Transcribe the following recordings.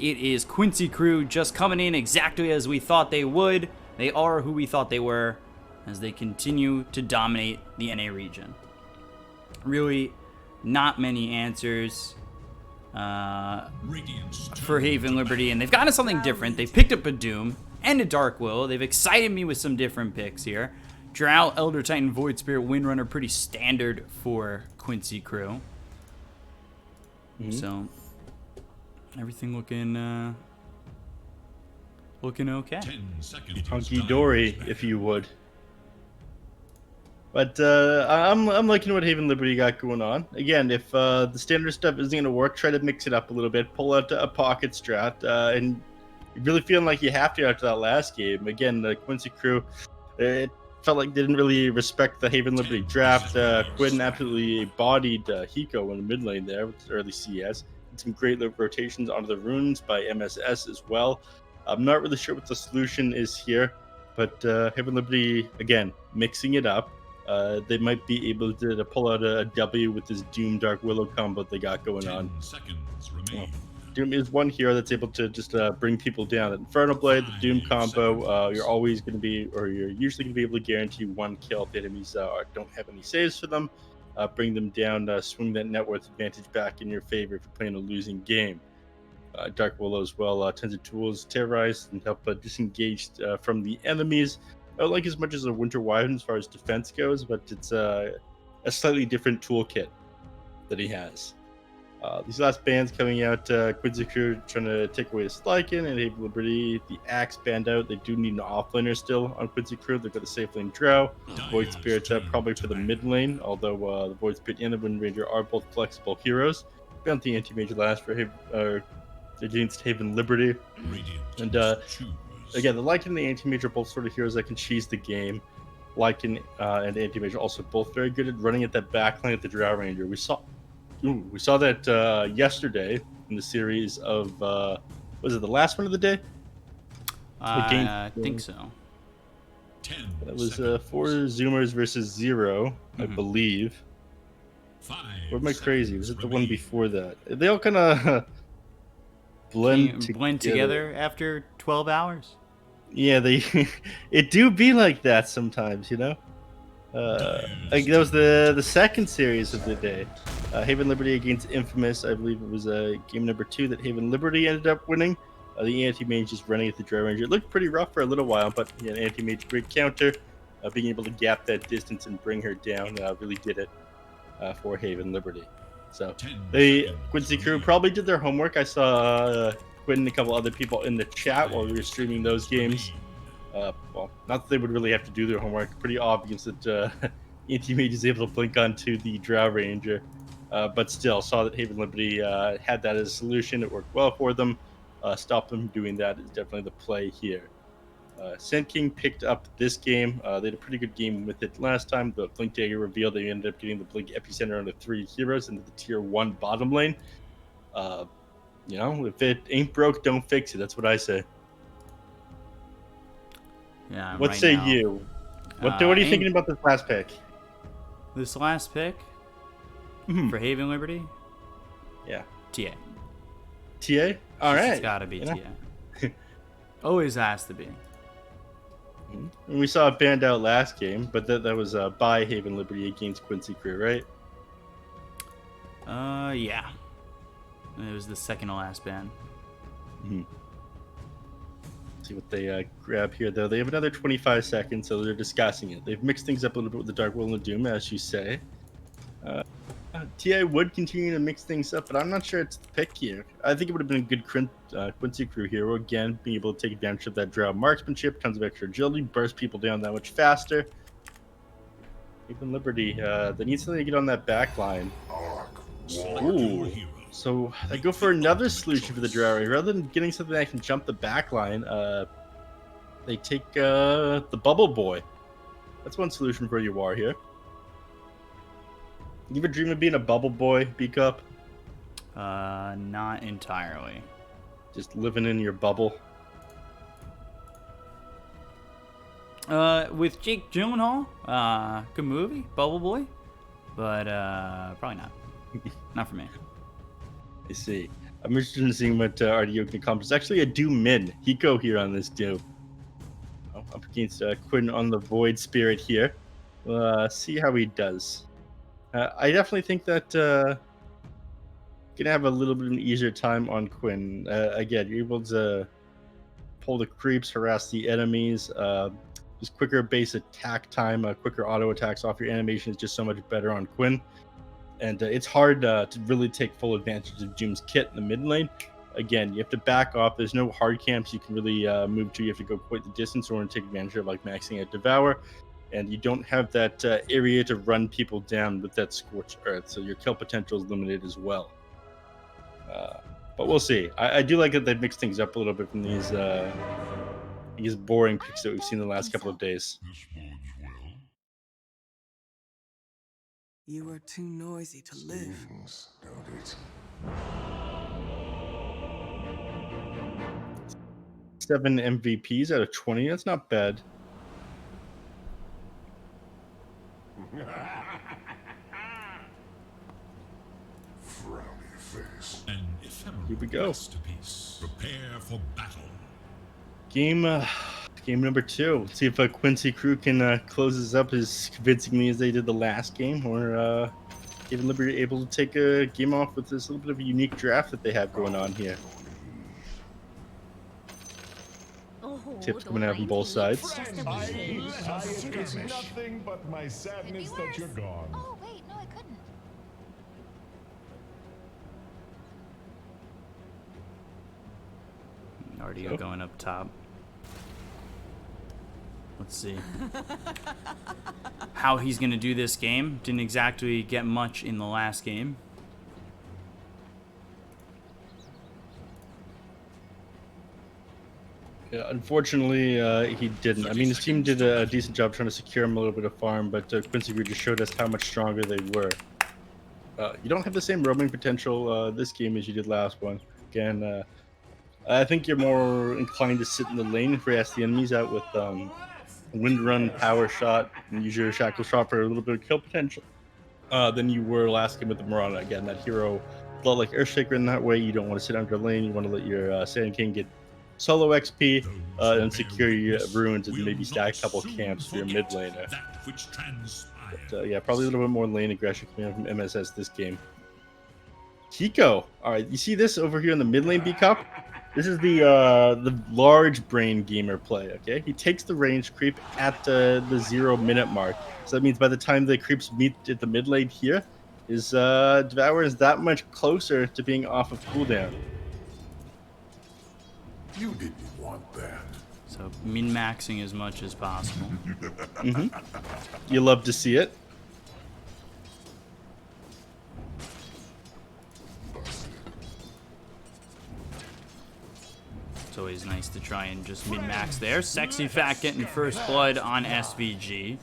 It is Quincy crew just coming in exactly as we thought they would. They are who we thought they were as they continue to dominate the NA region. Really, not many answers for Haven Liberty, and they've gotten something different. They've picked up a Doom and a Dark Will. They've excited me with some different picks here. Drow, Elder Titan, Void Spirit, Windrunner, pretty standard for Quincy crew. So everything looking okay. 10 seconds. Hunky dory, if you would. But I'm liking what Haven Liberty got going on. Again, if the standard stuff isn't going to work, try to mix it up a little bit. Pull out a pocket strat, and you're really feeling like you have to after that last game. Again, the Quincy crew, it felt like they didn't really respect the Haven Liberty draft. Quinn absolutely bodied Hiko in the mid lane there with early CS. And some great rotations onto the runes by MSS as well. I'm not really sure what the solution is here, but Haven Liberty, again, mixing it up. They might be able to pull out a W with this Doom Dark Willow combo they got going on. 10 seconds remain. Doom is one hero that's able to just bring people down. Inferno Blade, the Doom combo, you're always going to be, or you're usually going to be able to guarantee one kill if the enemies don't have any saves for them. Bring them down, swing that net worth advantage back in your favor if you're playing a losing game. Dark Willow as well, tons of tools, terrorize and help disengage from the enemies. I don't like as much as a Winter Wyvern as far as defense goes, but it's a slightly different toolkit that he has. These last bands coming out, Quincy crew trying to take away the Slykin and Haven Liberty. The Axe band out. They do need an offlaner still on Quincy crew. They've got a safe lane Drow. Void Spirit probably for the mid lane, although the Void Spirit and the Wind Ranger are both flexible heroes. Found the anti-major last for against Haven Liberty. And again, the Lycan and the anti-major are both sort of heroes that can cheese the game. Lycan and anti-major also both very good at running at that backline at the Drow Ranger. We saw that yesterday in the series of was it the last one of the day? I think so. 10 That was 4 Zoomers versus 0, I believe. 5 Or am I crazy? Was it the one before that? They all kind of blend together after 12 hours. Yeah, it do be like that sometimes, you know. Like that was the second series of the day. Haven Liberty against Infamous. I believe it was game number 2 that Haven Liberty ended up winning. The anti-mage just running at the Drow Ranger. It looked pretty rough for a little while, but yeah, anti-mage great counter. Being able to gap that distance and bring her down really did it for Haven Liberty. So the Quincy crew probably did their homework. I saw Quinn and a couple other people in the chat while we were streaming those games. Well, not that they would really have to do their homework. Pretty obvious that anti-mage is able to blink onto the Drow Ranger. But still, saw that Haven Liberty had that as a solution. It worked well for them. Stop them doing that is definitely the play here. Sand King picked up this game. They had a pretty good game with it last time. The Blink Dagger revealed they ended up getting the Blink Epicenter on the 3 heroes into the tier 1 bottom lane. You know, if it ain't broke, don't fix it. That's what I say. Yeah. What say you? What are you thinking about this last pick? This last pick for Haven Liberty? Yeah. TA. TA? All right. It's got to be TA. Always has to be. And we saw it banned out last game, but that was by Haven Liberty against Quincy crew, right? Yeah. It was the second to last ban. See what they grab here, though. They have another 25 seconds, so they're discussing it. They've mixed things up a little bit with the Dark Will and the Doom, as you say. TA would continue to mix things up, but I'm not sure it's the pick here. I think it would have been a good Quincy crew hero. Again, being able to take advantage of that Drow marksmanship, tons of extra agility, burst people down that much faster. Even Liberty, they need something to get on that back line. Ooh. So I go for another solution for the Drow Ranger. Rather than getting something that can jump the back line, they take the Bubble Boy. That's one solution for your war here. You ever dream of being a Bubble Boy, Bkop? Not entirely. Just living in your bubble. With Jake Gyllenhaal, good movie, Bubble Boy, but probably not. Not for me. I see. I'm interested in seeing what RDO can accomplish. It's actually a Doom mid. Hiko here on this Doom. Up against Quinn on the Void Spirit here. See how he does. I definitely think that gonna have a little bit of an easier time on Quinn. Again, you're able to pull the creeps, harass the enemies. Just quicker base attack time, quicker auto attacks off your animation is just so much better on Quinn. And it's hard to really take full advantage of Doom's kit in the mid lane. Again, you have to back off. There's no hard camps you can really move to. You have to go quite the distance in order to take advantage of, like maxing at Devour. And you don't have that area to run people down with that Scorched Earth, so your kill potential is limited as well. But we'll see. I do like that they've mixed things up a little bit from these boring picks that we've seen the last couple of days. This bodes well. You are too noisy to live. Don't it? 7 MVPs out of 20. That's not bad. Frowny face. An ephemeral Here we go. masterpiece. Prepare for battle. Game number 2. Let's see if Quincy crew can close this up as convincingly as they did the last game, or even Liberty able to take a game off with this little bit of a unique draft that they have going on here. Tips coming out from both sides. It's nothing but my sadness that you're gone. Oh, wait, no, I couldn't. RDO going up top. Let's see how he's going to do this game. Didn't exactly get much in the last game. Yeah, unfortunately, he didn't. I mean, his team did a decent job trying to secure him a little bit of farm, but Quincy Crew just showed us how much stronger they were. You don't have the same roaming potential this game as you did last one. Again, I think you're more inclined to sit in the lane if you ask the enemies out with Wind Run, Power Shot, and use your Shackle Shot for a little bit of kill potential than you were last game with the Mirana. Again, that hero, a lot like Earthshaker in that way. You don't want to sit under the lane. You want to let your Sand King get solo XP and secure your runes and maybe stack a couple camps for your mid laner. But, yeah, probably a little bit more lane aggression coming out from MSS this game. Hiko. All right, you see this over here in the mid lane, Bkop? This is the large brain gamer play, okay? He takes the range creep at the 0 minute mark. So that means by the time the creeps meet at the mid lane here, his Devour is that much closer to being off of cooldown. You didn't want that. So min-maxing as much as possible. You love to see it. It's always nice to try and just min-max there. Sexy Fat getting first blood on SVG.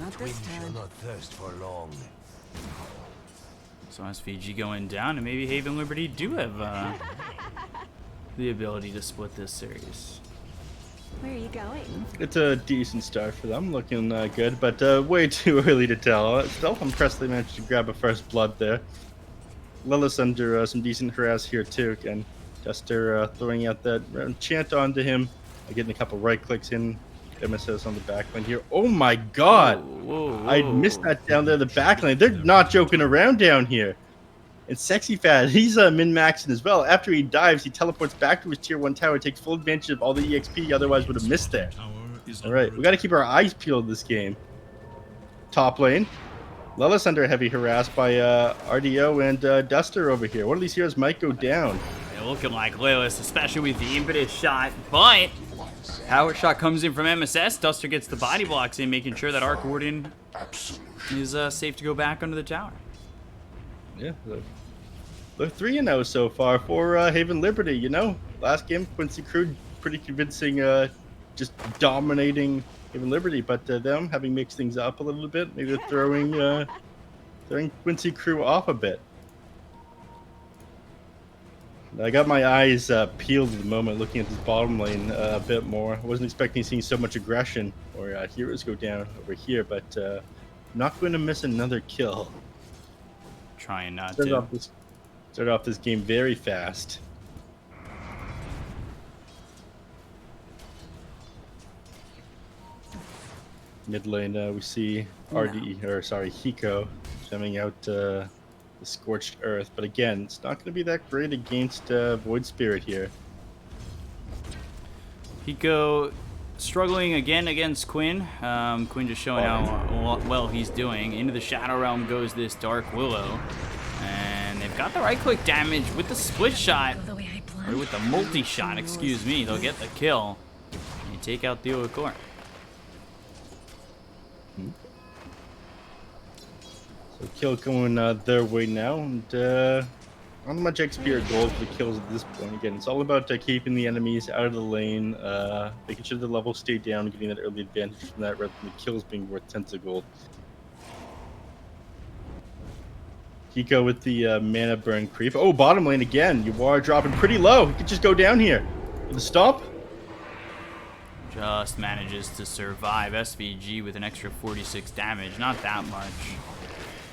Not this time. not thirst for long. So SVG going down, and maybe Haven Liberty do have the ability to split this series. Where are you going? It's a decent start for them, looking good, but way too early to tell. Still impressed they managed to grab a first blood there. Lilith under some decent harass here too. Again, Duster throwing out that enchant onto him, getting a couple right clicks in. MSS on the backline here. Oh my god! Whoa. I missed that down there, the backline. They're not joking around down here. And Sexy Fat, he's min-maxing as well. After he dives, he teleports back to his tier 1 tower, takes full advantage of all the EXP he otherwise would have missed there. Alright, we got to keep our eyes peeled this game. Top lane. Lelis under heavy harass by RDO and Duster over here. One of these heroes might go down. They're looking like Lelis, especially with the impetus shot, but power shot comes in from MSS. Duster gets the body blocks in, making sure that Arc Warden is safe to go back under the tower. Yeah, they're 3-0 so far for Haven Liberty, you know. Last game, Quincy Crew, pretty convincing, just dominating Haven Liberty, but them having mixed things up a little bit, maybe throwing Quincy Crew off a bit. I got my eyes peeled at the moment looking at this bottom lane a bit more. I wasn't expecting seeing so much aggression or heroes go down over here, but not going to miss another kill. Trying not Started to. off this game very fast. Mid lane, we see Hiko coming out the Scorched Earth, but again, it's not going to be that great against Void Spirit here. Hiko struggling again against Quinn. Quinn just showing how well he's doing. Into the Shadow Realm goes this Dark Willow. And they've got the right-click damage with the split shot. Or with the multi-shot, excuse me. They'll get the kill. And you take out Theo Core. So kill going their way now, and not much XP or gold for the kills at this point. Again, it's all about keeping the enemies out of the lane, making sure the levels stay down, getting that early advantage from that, rather than the kills being worth tens of gold. Hiko with the mana burn creep. Oh, bottom lane again. You are dropping pretty low. You could just go down here. With the stomp. Just manages to survive. SVG with an extra 46 damage. Not that much.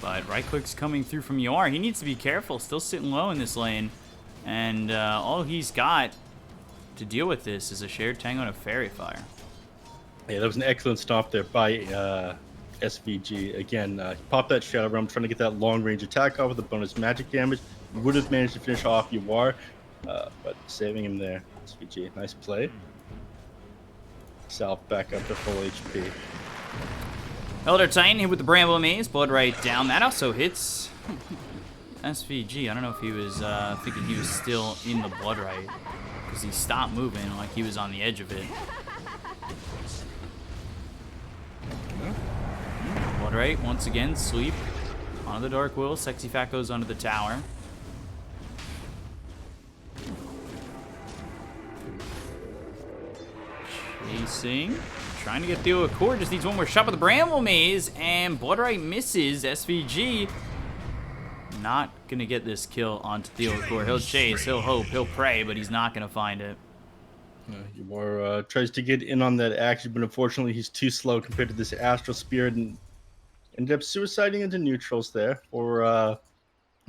But right click's coming through from Yor. He needs to be careful. Still sitting low in this lane. And all he's got to deal with this is a shared tango and a fairy fire. Yeah, that was an excellent stomp there by SVG. Again, he popped that Shadow Realm, trying to get that long range attack off with the bonus magic damage. Would have managed to finish off Yor, but saving him there. SVG, nice play. Salve back up to full HP. Elder Titan hit with the Bramble Maze, blood right down. That also hits SVG. I don't know if he was thinking he was still in the blood right, because he stopped moving like he was on the edge of it. Blood right, once again, sleep. Onto the Dark Will. Sexy Fat goes onto the tower. Chasing. Trying to get Theo Core, just needs one more shot with the Bramble Maze, and Bloodright misses. SVG not gonna get this kill onto Theo Core. He'll chase, he'll hope, he'll pray, but he's not gonna find it. Yor tries to get in on that action, but unfortunately he's too slow compared to this Astral Spirit, and ended up suiciding into neutrals there for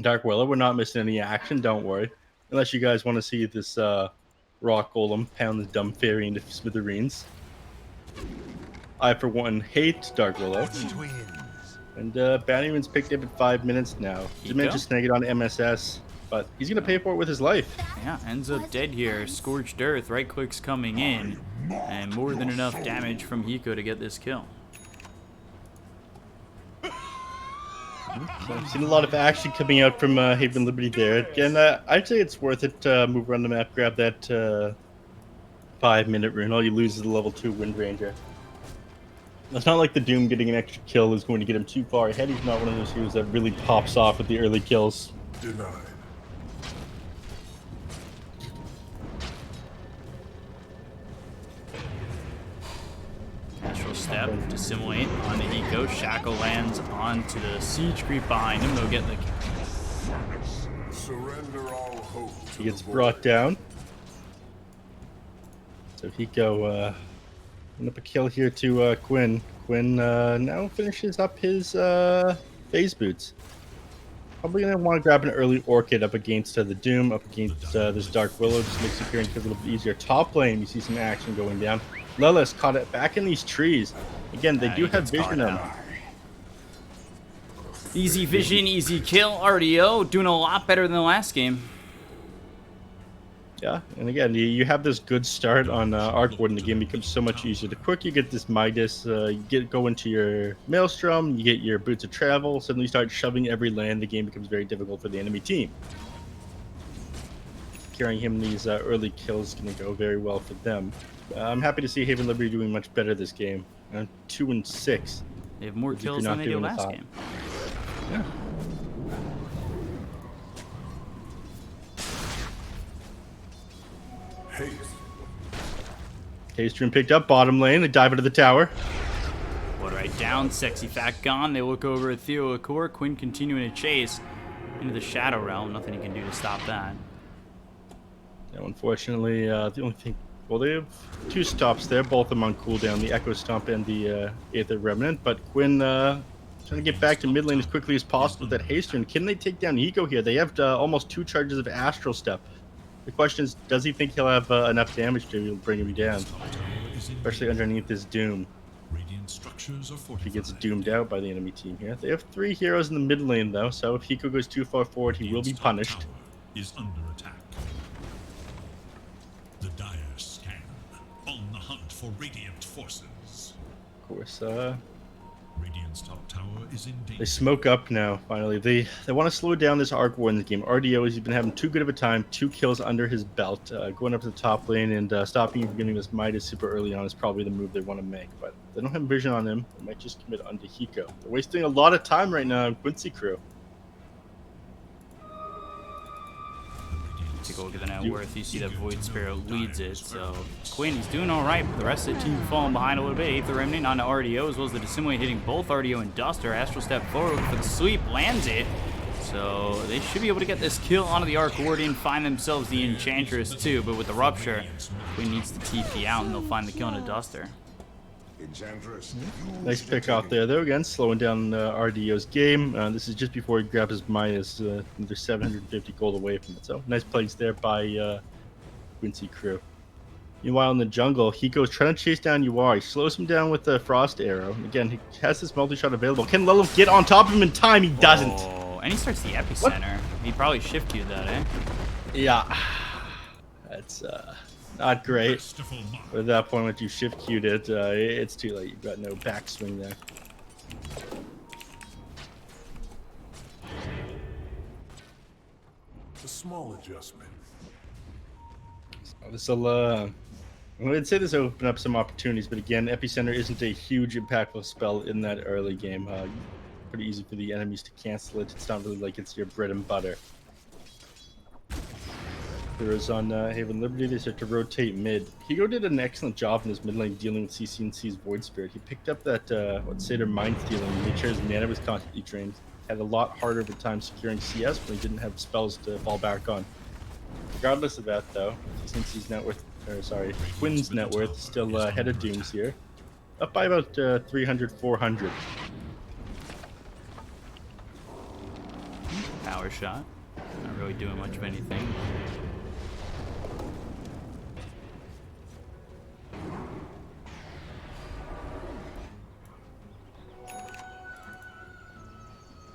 Dark Willow. We're not missing any action, don't worry. Unless you guys want to see this Rock Golem pound the dumb fairy into smithereens. I, for one, hate Dark Willow. And Bannerman's picked up at 5 minutes now. He managed to snag it on MSS, but he's going to pay for it with his life. Yeah, ends up dead here. Scorched Earth, right click's coming in, and more than enough damage from Hiko to get this kill. So I've seen a lot of action coming out from Haven Liberty there. Again, I'd say it's worth it to move around the map, grab that 5-minute rune. All you lose is the level 2 Wind Ranger. It's not like the Doom getting an extra kill is going to get him too far ahead. He's not one of those heroes that really pops off with the early kills. Denied. Natural step, dissimulate onto Hiko. Shackle lands onto the siege creep behind him. They'll get the kill. Surrender all hope. He gets brought down. So Hiko end up a kill here to Quinn. Quinn now finishes up his phase boots. Probably going to want to grab an early Orchid up against the Doom, up against this Dark Willow. Just makes appearance a little bit easier. Top lane, you see some action going down. Lelis caught it back in these trees. Again, they do have vision on them. Easy vision, easy kill. RDO doing a lot better than the last game. Yeah, and again, you have this good start on Arc Ward, and the game becomes so much easier. The quick you get this Midas, you go into your Maelstrom, you get your Boots of Travel, suddenly you start shoving every land, the game becomes very difficult for the enemy team. Carrying him these early kills is going to go very well for them. I'm happy to see Haven Liberty doing much better this game. 2-6. They have more kills than they did last game. Yeah. Haste. K-Stream picked up bottom lane. They dive into the tower. Blood right down. Sexy Fat gone. They look over at Theo Core. Quinn continuing to chase into the Shadow Realm. Nothing he can do to stop that. Now, unfortunately, the only thing... Well, they have 2 stops there, both of them on cooldown, the Echo Stomp and the Aether Remnant. But Quinn trying to get back to mid lane as quickly as possible with that haste rune. Can they take down Hiko here? They have almost 2 charges of Astral Step. The question is, does he think he'll have enough damage to bring him down? Especially underneath this Doom. structures are He fortified. gets doomed out by the enemy team here. They have 3 heroes in the mid lane though, so if Hiko goes too far forward, he will be Radiant's top punished. tower is under attack. The dire scan, on the hunt for radiant forces. Of course, Radiant's top tower is in danger. they smoke up now, finally. They want to slow down this Arc War in the game. RDO, he's been having too good of a time, 2 kills under his belt. Going up to the top lane and stopping him from getting this Midas super early on is probably the move they want to make. But they don't have vision on him. They might just commit onto Hiko. They're wasting a lot of time right now on Quincy crew. Take a look at the net worth. You see that Void Spirit leads it. So Quinn, he's doing all right, but the rest of the team falling behind a little bit. Eighth Remnant on the RDO, as well as the Dissimulate hitting both RDO and Duster. Astral step forward looking for the sweep, lands it. So they should be able to get this kill onto the Arc Warden, find themselves the Enchantress too. But with the Rupture, Quinn needs to TP out, and they'll find the kill on a Duster. Enchantress, Nice pick out there, though. Again, slowing down RDO's game. This is just before he grabs his Midas. They're 750 gold away from it. So nice plays there by Quincy crew. Meanwhile, in the jungle, Hiko's trying to chase down UR. He slows him down with the Frost Arrow. Again, he has this multi-shot available. Can Lilith get on top of him in time? He doesn't. Oh, and he starts the epicenter. He probably shift queued that, eh? Yeah. That's not great. Masterful mark. But at that point, once you shift queued it, it's too late. You've got no backswing there. a small adjustment. This will, I would say this will open up some opportunities, but again, Epicenter isn't a huge impactful spell in that early game. Pretty easy for the enemies to cancel it. It's not really like it's your bread and butter. Heroes on Haven Liberty, they start to rotate mid. Higo did an excellent job in his mid lane dealing with CCNC's Void Spirit. He picked up that, Satyr Mind Stealing, and made sure his mana was constantly drained. Had a lot harder of a time securing CS when he didn't have spells to fall back on. Regardless of that, though, CCNC's net worth, Quinn's net worth is still ahead of Doom's here. Up by about 300, 400. Power shot. Not really doing much of anything.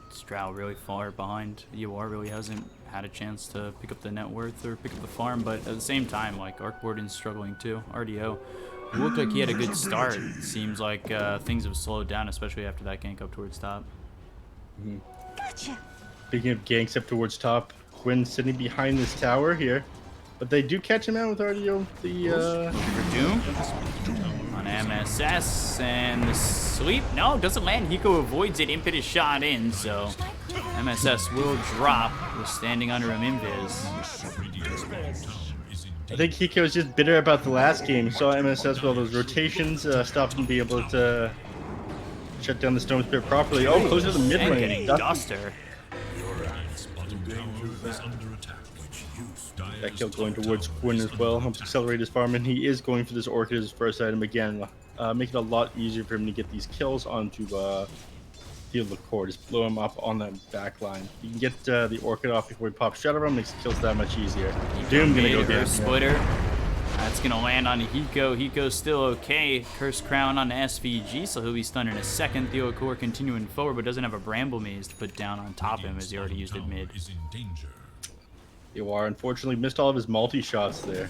Stroud really far behind. UR really hasn't had a chance to pick up the net worth or pick up the farm, but at the same time, like, Arc Warden's struggling too. RDO, it looked like he had a good start. Seems like things have slowed down, especially after that gank up towards top. Gotcha. Speaking of ganks up towards top, Quinn sitting behind this tower here. But they do catch him out with RDO. For Doom on MSS, and the sweep. No, doesn't land. Hiko avoids it. Impetus shot in, so MSS will drop. We're standing under him invis. Radiant's bottom tower is in I danger. think Hiko was just bitter about the last game. Saw MSS with all those rotations, stopped him being able to shut down the Stone Spirit properly. Oh, close to the mid And lane. getting Duster. Radiant's bottom tower is under attack. That kill going towards Quinn as well. Helps accelerate his farm, and he is going for this Orchid as his first item again. Make it a lot easier for him to get these kills onto Field of Core. Just blow him up on that back line. You can get the Orchid off before he pops Shadow Realm, makes the kills that much easier. Doom gonna go Mid down. or splitter. That's gonna land on Hiko. Hiko's still okay. Curse Crown on the SVG, so he'll be stunned in a second. Theo Core continuing forward, but doesn't have a Bramble Maze to put down on top of him as he already used it mid. Is in danger. You are unfortunately missed all of his multi-shots there.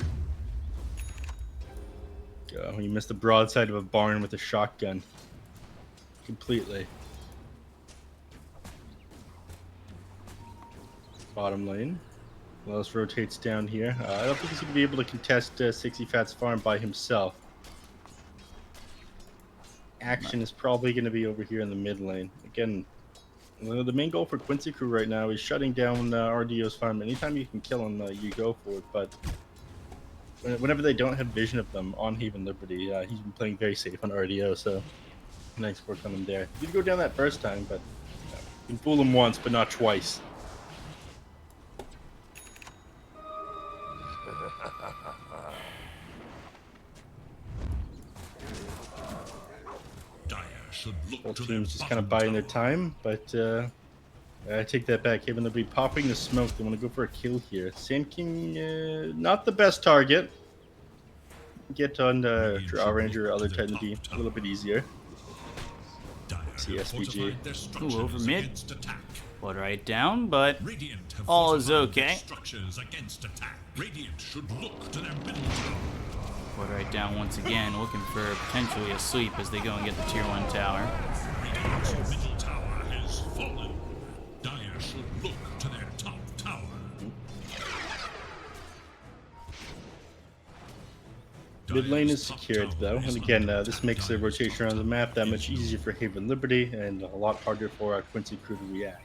He missed the broadside of a barn with a shotgun. Completely. Bottom lane. Wells rotates down here. I don't think he's going to be able to contest 60 Fat's farm by himself. Action is probably going to be over here in the mid lane. Again, the main goal for Quincy crew right now is shutting down RDO's farm. Anytime you can kill him, you go for it. But whenever they don't have vision of them on Haven Liberty, he's been playing very safe on RDO. So nice work on him there. He did go down that first time, but you can fool him once, but not twice. Dire should look Both to their teams just kind of bottom biding their tower. time, but I take that back. Haven Liberty popping the smoke. They want to go for a kill here. Sand King, not the best target. Get on Draw Ranger or other Titan be a little bit easier. the SVG. Ooh, over mid. Blood right down, but all is okay. Radiant should look to their middle tower. Blood right down once again, looking for potentially a sweep as they go and get the tier 1 tower. Radiant's middle tower has fallen. Dire should look to their top tower. Mid lane is secured though, and again, this makes the rotation around the map that much easier for Haven Liberty and a lot harder for our Quincy crew to react.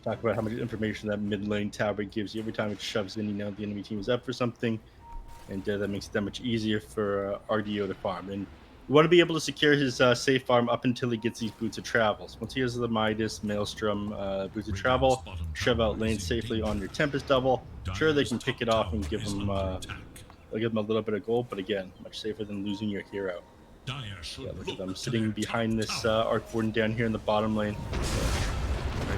Talk about how much information that mid lane tower gives you every time it shoves in. You know the enemy team is up for something, and that makes it that much easier for RDO to farm. And you want to be able to secure his safe farm up until he gets these Boots of Travels. Once he has the Midas, Maelstrom, Boots of Travel, shove out lane safely on your Tempest Double. Sure, they can pick it off and give him they'll give him a little bit of gold, but again, much safer than losing your hero. Yeah, look at them sitting behind this Arc Warden down here in the bottom lane.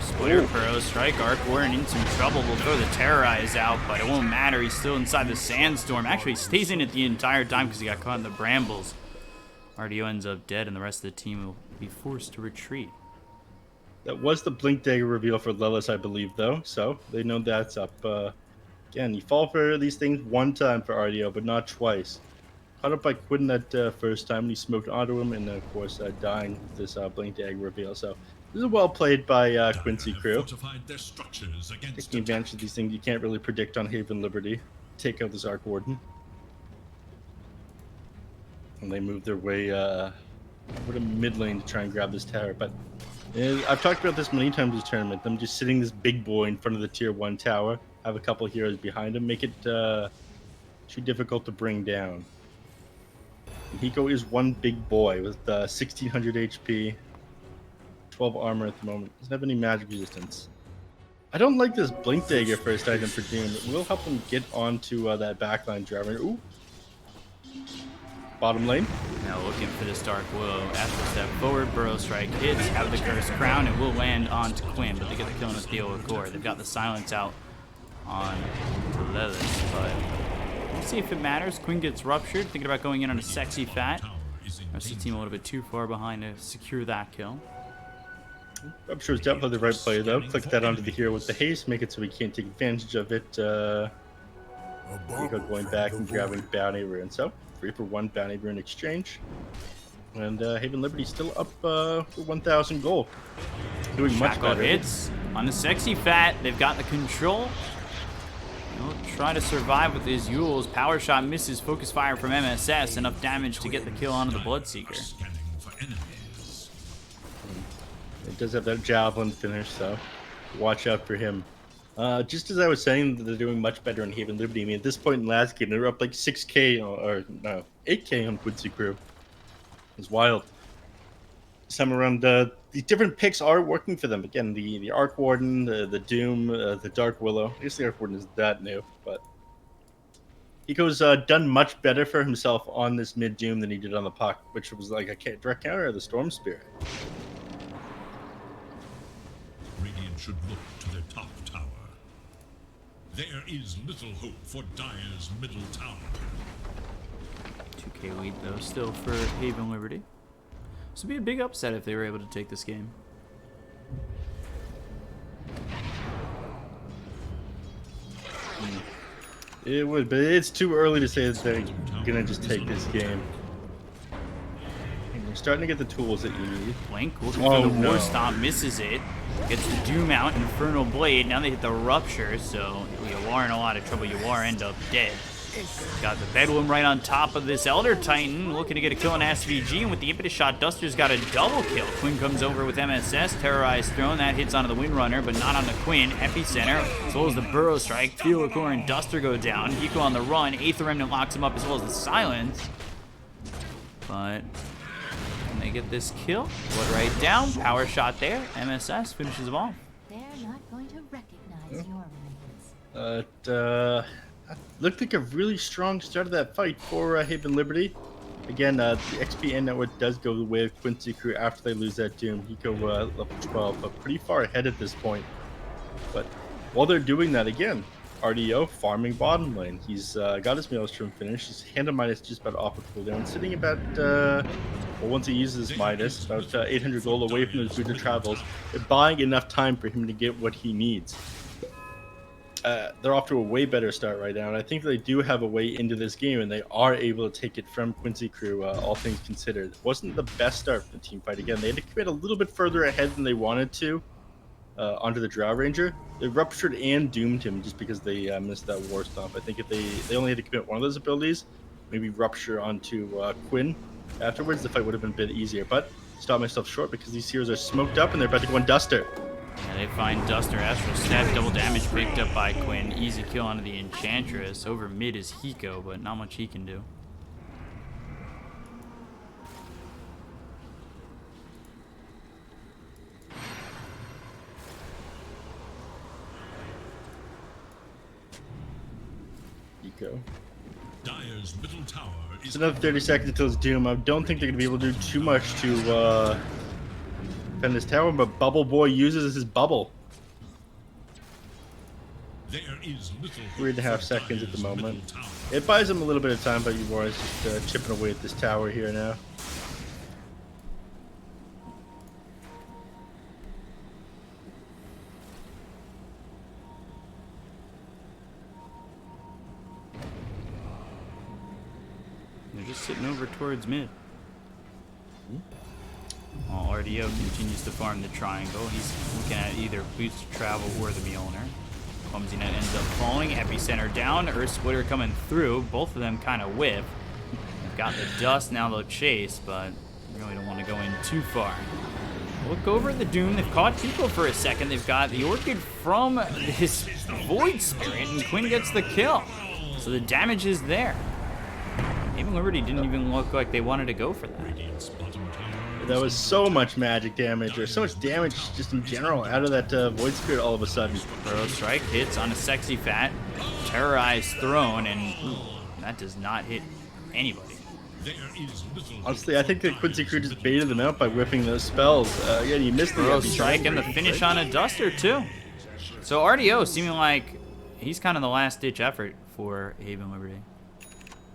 Splitter Burrow Strike. Arc Warden in some trouble. Will throw the Terrorize out, but it won't matter. He's still inside the Sandstorm. Actually, he stays in it the entire time because he got caught in the Brambles. RDO ends up dead, and the rest of the team will be forced to retreat. That was the Blink Dagger reveal for Lelis, I believe, though, so they know that's up. Again, you fall for these things one time for RDO, but not twice. Caught up by Quinn that first time, and he smoked onto him, and then, of course, dying with this Blink Dagger reveal. So this is well played by Quincy crew. Taking advantage of these things you can't really predict on Haven Liberty. Take out this Arc Warden. And they move their way over to mid lane to try and grab this tower. But I've talked about this many times this tournament. Them just sitting this big boy in front of the tier 1 tower. Have a couple heroes behind him. Make it too difficult to bring down. Hiko is one big boy with 1600 HP. 12 armor at the moment. Doesn't have any magic resistance. I don't like this Blink Dagger first item for Doom. It will help him get onto that backline driver. Ooh. Bottom lane. Now looking for this Dark Willow. After step forward, Burrow Strike hits, have the Cursed Crown, and will land onto Quinn, but they get the kill on the Steel Core. They've got the silence out on Lelis, but we'll see if it matters. Quinn gets ruptured, thinking about going in on a sexy fat. Rest of the team a little bit too far behind to secure that kill. I'm sure it's definitely the right play though. Click that onto the hero with the haste, make it so he can't take advantage of it. Hiko going back and grabbing Bounty Rune. So 3 for 1 Bounty Rune exchange. And Haven Liberty still up for 1,000 gold. Doing much better. Hits on the sexy fat. They've got the control. He'll try to survive with his Yules. Power shot misses. Focus fire from MSS. Enough damage to get the kill onto the Bloodseeker. It does have that javelin finish, so watch out for him. Just as I was saying, they're doing much better in Haven Liberty. I mean, at this point in last game, they were up like 6k or no, 8k on Quincy crew. It's wild. Some around the different picks are working for them. Again, the Arc Warden, the Doom, the Dark Willow. I guess the Arc Warden is that new, but Hiko's done much better for himself on this mid Doom than he did on the Puck, which was like a direct counter of the Storm Spirit. Radiant should look to their top tower. There is little hope for Dire's middle tower. 2k lead though, still for Haven Liberty. This would be a big upset if they were able to take this game. It would, but it's too early to say that they're gonna just take this game. You're starting to get the tools that you need. Blink looking for the War Stomp, misses it. Gets the Doom out, Infernal Blade. Now they hit the Rupture, so you are in a lot of trouble. You are end up dead. Got the Bedlam right on top of this Elder Titan, looking to get a kill on SVG, and with the Impetus Shot, Duster's got a double kill. Quinn comes over with MSS, Terrorized Throne, that hits onto the Windrunner, but not on the Quinn. Epicenter, as well as the Burrow Strike, Theocore and Duster go down. Hiko on the run, Aether Remnant locks him up, as well as the Silence. But can they get this kill? Blood right down, Power Shot there, MSS finishes them off. They're not going to recognize your remains. Looked like a really strong start of that fight for Haven Liberty. Again, the XP network does go the way of Quincy crew after they lose that Doom. Hiko level 12, but pretty far ahead at this point. But while they're doing that, again, RDO farming bottom lane. He's got his Maelstrom finished. His Hand of Midas just about off of cooldown, sitting about Well, once he uses Midas, about 800 gold away from his booted travels, they're buying enough time for him to get what he needs. They're off to a way better start right now, and I think they do have a way into this game, and they are able to take it from Quincy Crew, all things considered. It wasn't the best start for the team fight. Again, they had to commit a little bit further ahead than they wanted to onto the Drow Ranger. They ruptured and doomed him just because they missed that War Stomp. I think if they only had to commit one of those abilities, maybe rupture onto Quinn afterwards, the fight would have been a bit easier. But stop myself short because these heroes are smoked up and they're about to go on Duster. Yeah, they find Duster, Astral Stab, double damage picked up by Quinn. Easy kill onto the Enchantress. Over mid is Hiko, but not much he can do. Hiko. Dire's middle tower is It's another 30 seconds until his doom. I don't think they're going to be able to do too much to defend this tower, but Bubble Boy uses his bubble. there is little 3.5 seconds at the moment. It buys him a little bit of time, but Uvor is just chipping away at this tower here now. They're just sitting over towards mid. While RDO continues to farm the triangle. He's looking at either Boots to Travel or the Mjolnir. Clumsy Net ends up falling. Epicenter down. Earth Splitter coming through. Both of them kind of whiff. They've got the dust. Now they'll chase, but really don't want to go in too far. Look over the Doom. They've caught Pico for a second. They've got the Orchid from his Void Spirit, and Quinn gets the kill. So the damage is there. Even Liberty didn't even look like they wanted to go for that. That was so much magic damage, or so much damage just in general out of that Void Spirit all of a sudden. Burrow Strike hits on a Sexy Fat. Terrorized Throne, and that does not hit anybody. Honestly, I think that Quincy Crew just baited them out by whipping those spells. Again, you missed the Burrow Strike and the finish on a Duster, too. So RDO seeming like he's kind of the last-ditch effort for Haven Liberty.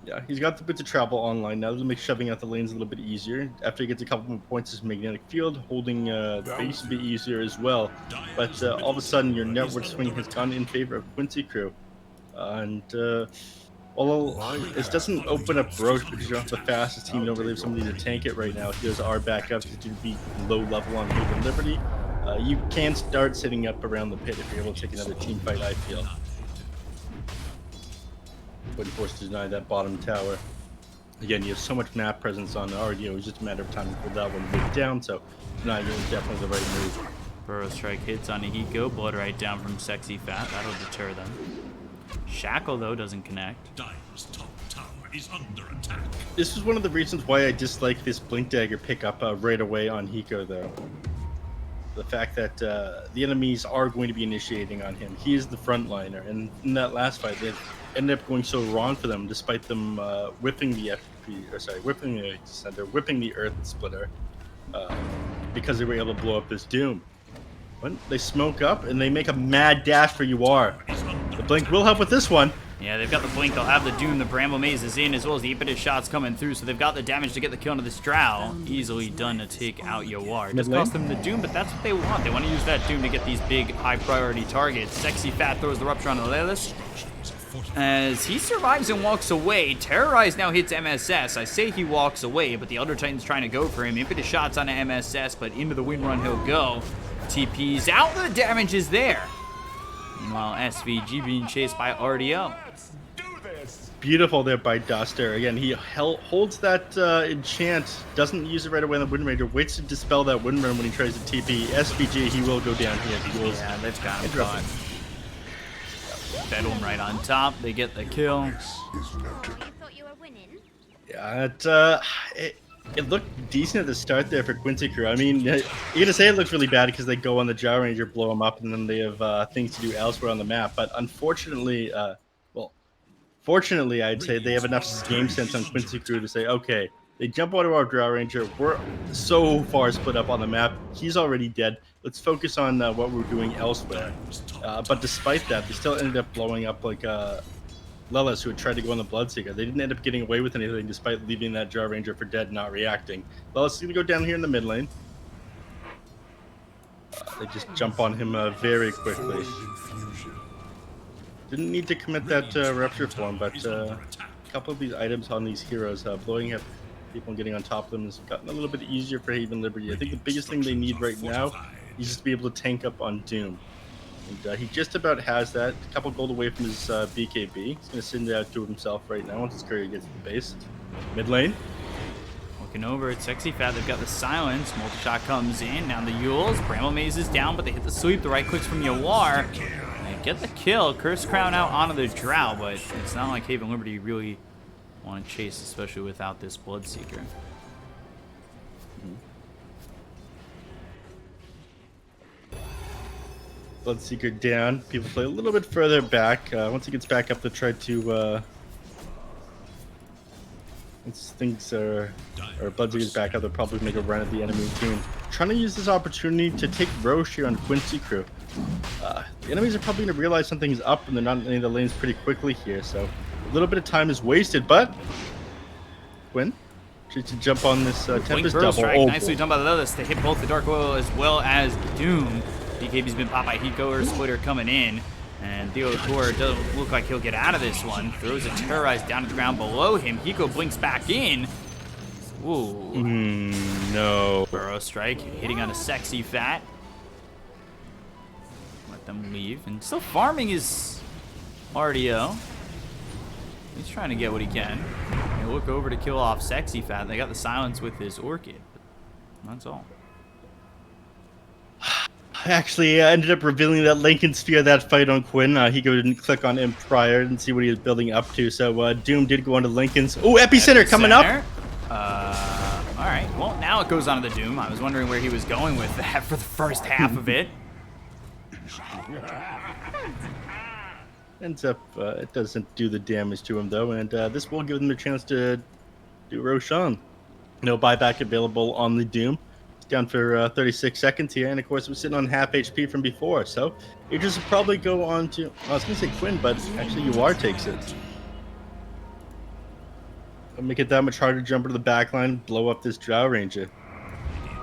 Yeah, he's got the bit to travel online now. That'll make shoving out the lanes a little bit easier. After he gets a couple more points as magnetic field, holding the base will be easier as well. But all of a sudden, your network swing has gone in favor of Quincy Crew. Although this doesn't open up Roche because you're not the fastest team, you don't really have somebody to tank it right now. Here's our backup to be low level on Haven Liberty. You can start setting up around the pit if you're able to take another team fight, I feel. But forced to deny that bottom tower. Again, you have so much map presence on the RDO, it's just a matter of time before that one goes down, so denying it was definitely the right move. Burrow Strike hits on a Hiko, blood right down from Sexy Fat, that'll deter them. Shackle, though, doesn't connect. Dire's top tower is under attack. This is one of the reasons why I dislike this Blink Dagger pickup right away on Hiko, though. The fact that the enemies are going to be initiating on him. He is the frontliner, and in that last fight, they ended up going so wrong for them, despite them whipping the whipping the Earth Splitter, because they were able to blow up this Doom. But they smoke up and they make a mad dash for UR. The Blink will help with this one. Yeah, they've got the Blink, they'll have the Doom, the Bramble Maze is in, as well as the impetus shots coming through, so they've got the damage to get the kill into this Drow. Easily done to take out Yawar. It just cost them the Doom, but that's what they want. They want to use that Doom to get these big, high-priority targets. Sexy Fat throws the Rupture on the Lelis. As he survives and walks away, Terrorize now hits MSS. I say he walks away, but the Elder Titan's trying to go for him. Impetus shots onto MSS, but into the wind run he'll go. TP's out, the damage is there. Meanwhile, SVG being chased by RDO. Beautiful there by Duster. Again, he holds that enchant, doesn't use it right away on the Wind Ranger, waits to dispel that Wind Run when he tries to TP. SVG, he will go down here. Yeah, they've got him caught. Bedlam right on top. They get the kill. Yeah, it looked decent at the start there for Quincy Crew. I mean, you're gonna say it looks really bad because they go on the Drow Ranger, blow him up, and then they have things to do elsewhere on the map. But unfortunately, fortunately, I'd say they have enough game sense on Quincy Crew to say, okay, they jump out of our Drow Ranger. We're so far split up on the map. He's already dead. Let's focus on what we're doing elsewhere. But despite that, they still ended up blowing up like Lelis, who had tried to go on the Bloodseeker. They didn't end up getting away with anything despite leaving that Jar Ranger for dead, not reacting. Lelis is going to go down here in the mid lane. They just jump on him very quickly. Didn't need to commit that Rupture form, but a couple of these items on these heroes, blowing up people and getting on top of them has gotten a little bit easier for Haven Liberty. I think the biggest thing they need right now is just to be able to tank up on Doom. And he just about has that. A couple gold away from his BKB. He's going to send it out to himself right now once his courier gets to the base. Mid lane. Looking over at Sexy Fat, they've got the silence. Multi-shot comes in. Now the Yules. Bramble Maze is down, but they hit the sweep. The right clicks from Yawar. They get the kill. Curse Crown out onto the Drow, but it's not like Haven Liberty really want to chase, especially without this Bloodseeker. Bloodseeker down. People play a little bit further back. Once he gets back up, to try to. Once things are. Or Bloodseeker's back up, they'll probably make a run at the enemy team. Trying to use this opportunity to take Roche here on Quincy crew. The enemies are probably going to realize something's up and they're not in any of the lanes pretty quickly here. So a little bit of time is wasted, but. Quinn. Tries to jump on this Tempest double. Strike. Oh, Nicely done by the Lelis to hit both the Dark Oil as well as Doom. BKB's been popped by Hiko Splitter coming in, and Theo Tor doesn't look like he'll get out of this one. Throws a Terrorize down to the ground below him. Hiko blinks back in. Ooh. No. Burrow Strike hitting on a Sexy Fat. Let them leave. And still farming his RDO. He's trying to get what he can. They look over to kill off Sexy Fat. They got the silence with his Orchid. That's all. Actually, I ended up revealing that Lincoln Sphere that fight on Quinn. He didn't click on him prior and see what he was building up to. So Doom did go onto Lincoln's. Oh, Epicenter coming up. All right. Well, now it goes onto the Doom. I was wondering where he was going with that for the first half of it. Ends up, it doesn't do the damage to him though, and this will give them a chance to do Roshan. No buyback available on the Doom. Down for 36 seconds here, and of course we're sitting on half HP from before, so Aegis will probably go on to, I was going to say Quinn, but actually Uar takes it. I'll make it that much harder to jump into the back line, blow up this Drow Ranger.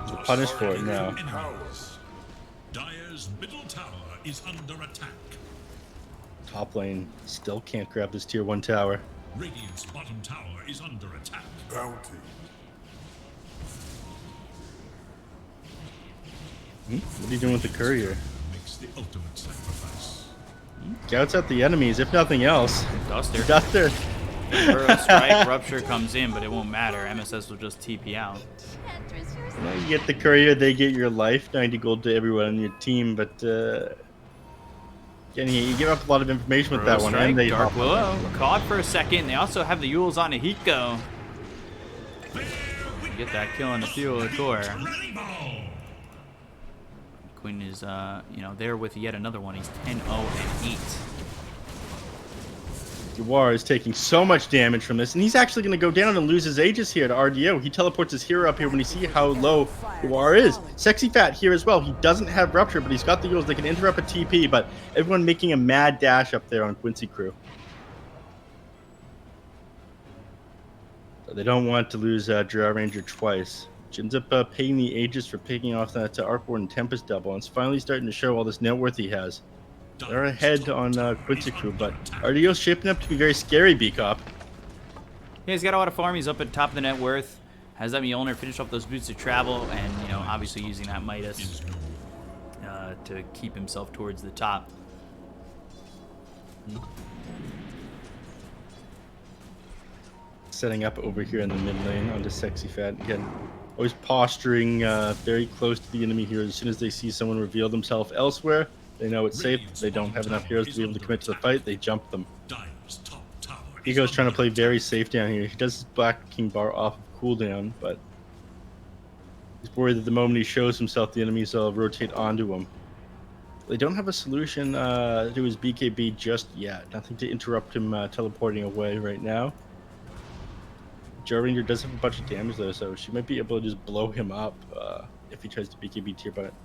He's punished for it now. Dire's middle tower is under attack. Top lane still can't grab this tier 1 tower. Radiant's bottom tower is under attack. Bounty. What are you doing with the courier? Makes the ultimate sacrifice. Scouts out the enemies, if nothing else. Duster. Duster. Burrow Strike. Rupture comes in, but it won't matter. MSS will just TP out. You get the courier, they get your life. 90 gold to everyone on your team, but again, you give up a lot of information with that one. Strike, And they Dark Willow caught for a second. They also have the Yules on Hiko. Get that kill on the Theo Tor. Quinn is, there with yet another one. He's 10-0 and 8. Uar is taking so much damage from this, and he's actually going to go down and lose his Aegis here to RDO. He teleports his hero up here when you see how low Uar is. Sexy Fat here as well. He doesn't have Rupture, but he's got the Yules. They can interrupt a TP, but everyone making a mad dash up there on Quincy crew. So they don't want to lose Drow Ranger twice. Which ends up paying the Aegis for picking off that Arcborn and Tempest double, and it's finally starting to show all this net worth he has. They're ahead on Quincy crew, but RDO's shaping up to be very scary, Bkop. Yeah, he's got a lot of farm. He's up at the top of the net worth. Has that Mjolnir finish off those boots of travel, and obviously using that Midas to keep himself towards the top. Setting up over here in the mid lane onto Sexy Fat. Again, always posturing very close to the enemy here. As soon as they see someone reveal themselves elsewhere, they know it's safe. They don't have enough heroes to be able to commit to the fight. They jump them. Ego's trying to play very safe down here. He does his Black King bar off of cooldown, but he's worried that the moment he shows himself, the enemies will rotate onto him. They don't have a solution to his BKB just yet. Nothing to interrupt him teleporting away right now. Jar Ranger does have a bunch of damage though, so she might be able to just blow him up if he tries to BKB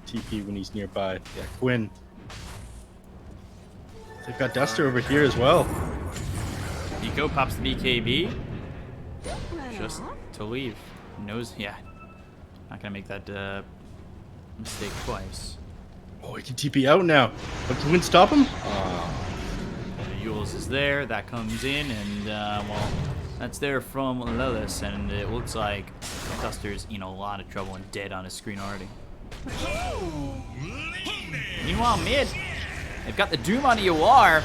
TP when he's nearby. Yeah, Quinn. They've got Duster over here as well. Bkop pops the BKB. Just to leave. Knows, yeah. Not gonna make that mistake twice. Oh, he can TP out now. But can Win stop him? Yules is there. That comes in, and well, that's there from Lelis, and it looks like Duster's in a lot of trouble and dead on his screen already. Meanwhile, mid, they've got the Doom on EOR.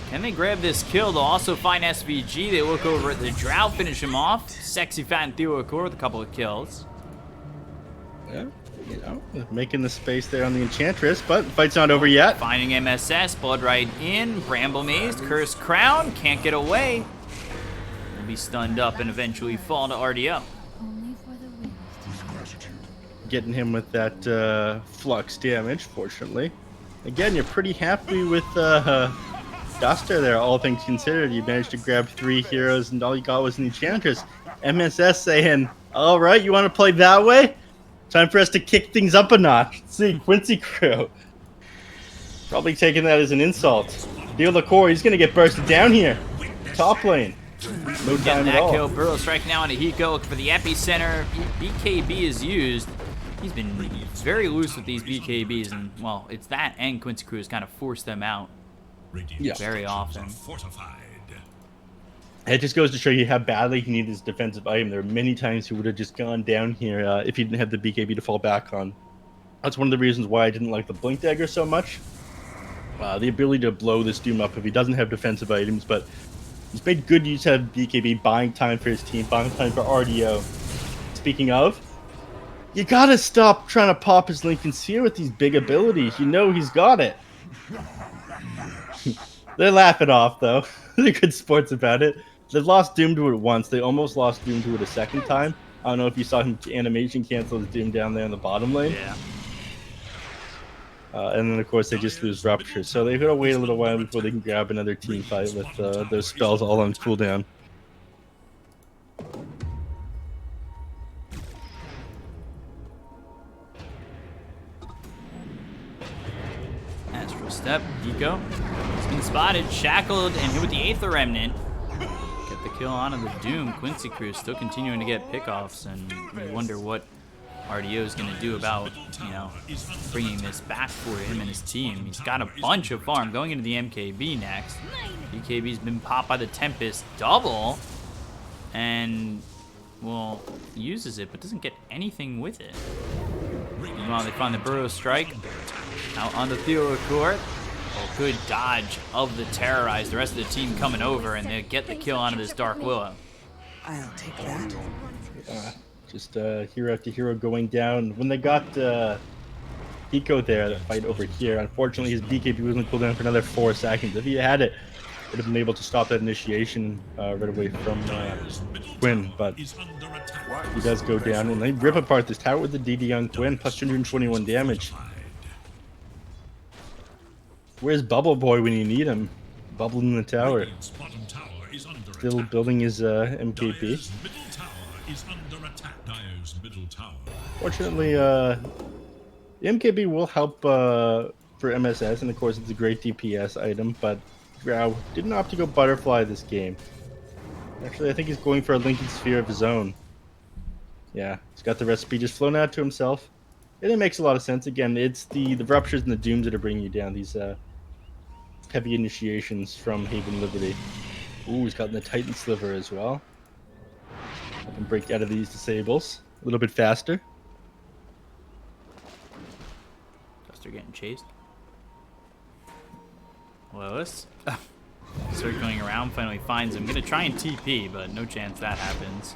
Can they grab this kill? They'll also find SVG. They look over at the Drought, finish him off. Sexy Fat and Theocore with a couple of kills. Yeah, you know, making the space there on the Enchantress, but the fight's not over yet. Finding MSS, Blood right in, Bramble Mazed, Cursed Crown, can't get away. Will be stunned up and eventually fall to RDO. Only for the wind. Getting him with that flux damage, fortunately. Again, you're pretty happy with Duster there, all things considered. You managed to grab 3 heroes and all you got was an Enchantress. MSS saying, all right, you want to play that way? Time for us to kick things up a notch. Let's see, Quincy crew. Probably taking that as an insult. Deal the core, he's going to get bursted down here. Top lane. No time at all. Kill. Burrow strike now on a Hiko for the epicenter. BKB is used. He's been very loose with these BKBs, and well, it's that and Quincy crew has kind of forced them out very often. It just goes to show you how badly he needed his defensive item. There are many times he would have just gone down here if he didn't have the BKB to fall back on. That's one of the reasons why I didn't like the Blink Dagger so much. The ability to blow this Doom up if he doesn't have defensive items, but he's made good use of BKB, buying time for his team, buying time for RDO. Speaking of, you gotta stop trying to pop his Lincoln Sphere with these big abilities. You know he's got it. They're laughing off, though. They're good sports about it. They've lost Doom to it once. They almost lost Doom to it a second time. I don't know if you saw him animation cancel his Doom down there in the bottom lane. Yeah. And then, of course, they just lose Rupture. So they've got to wait a little while before they can grab another team fight with those spells all on cooldown. Astral Step, Hiko. He's been spotted, shackled, and hit with the Aether Remnant. Get the kill onto the Doom. Quincy crew still continuing to get pickoffs, and we wonder what RDO is going to do about, you know, bringing this back for him and his team. He's got a bunch of farm going into the MKB next. BKB's been popped by the Tempest double, and, well, uses it, but doesn't get anything with it. Meanwhile, they find the Burrow Strike out on the Theocore. Oh, good dodge of the Terrorize. The rest of the team coming over, and they get the kill onto this Dark Willow. I'll take that. Just hero after hero going down. When they got Hiko there, the fight over here, unfortunately his BKB was going to cool down for another 4 seconds. If he had it, would have been able to stop that initiation right away from Quinn, but he does go down, and they rip apart this tower with the DD on Quinn, plus 221 damage. Where's Bubble Boy when you need him? Bubble in the tower. Still building his MKB. Fortunately, the MKB will help for MSS, and of course it's a great DPS item, but Drow didn't opt to go Butterfly this game. Actually, I think he's going for a Lincoln Sphere of his own. Yeah, he's got the recipe just flown out to himself. And it makes a lot of sense. Again, it's the Ruptures and the Dooms that are bringing you down, these heavy initiations from Haven Liberty. Ooh, he's gotten the Titan Sliver as well. I can break out of these disables a little bit faster. Duster getting chased. Lois. Circling around, finally finds him. Gonna try and TP, but no chance that happens.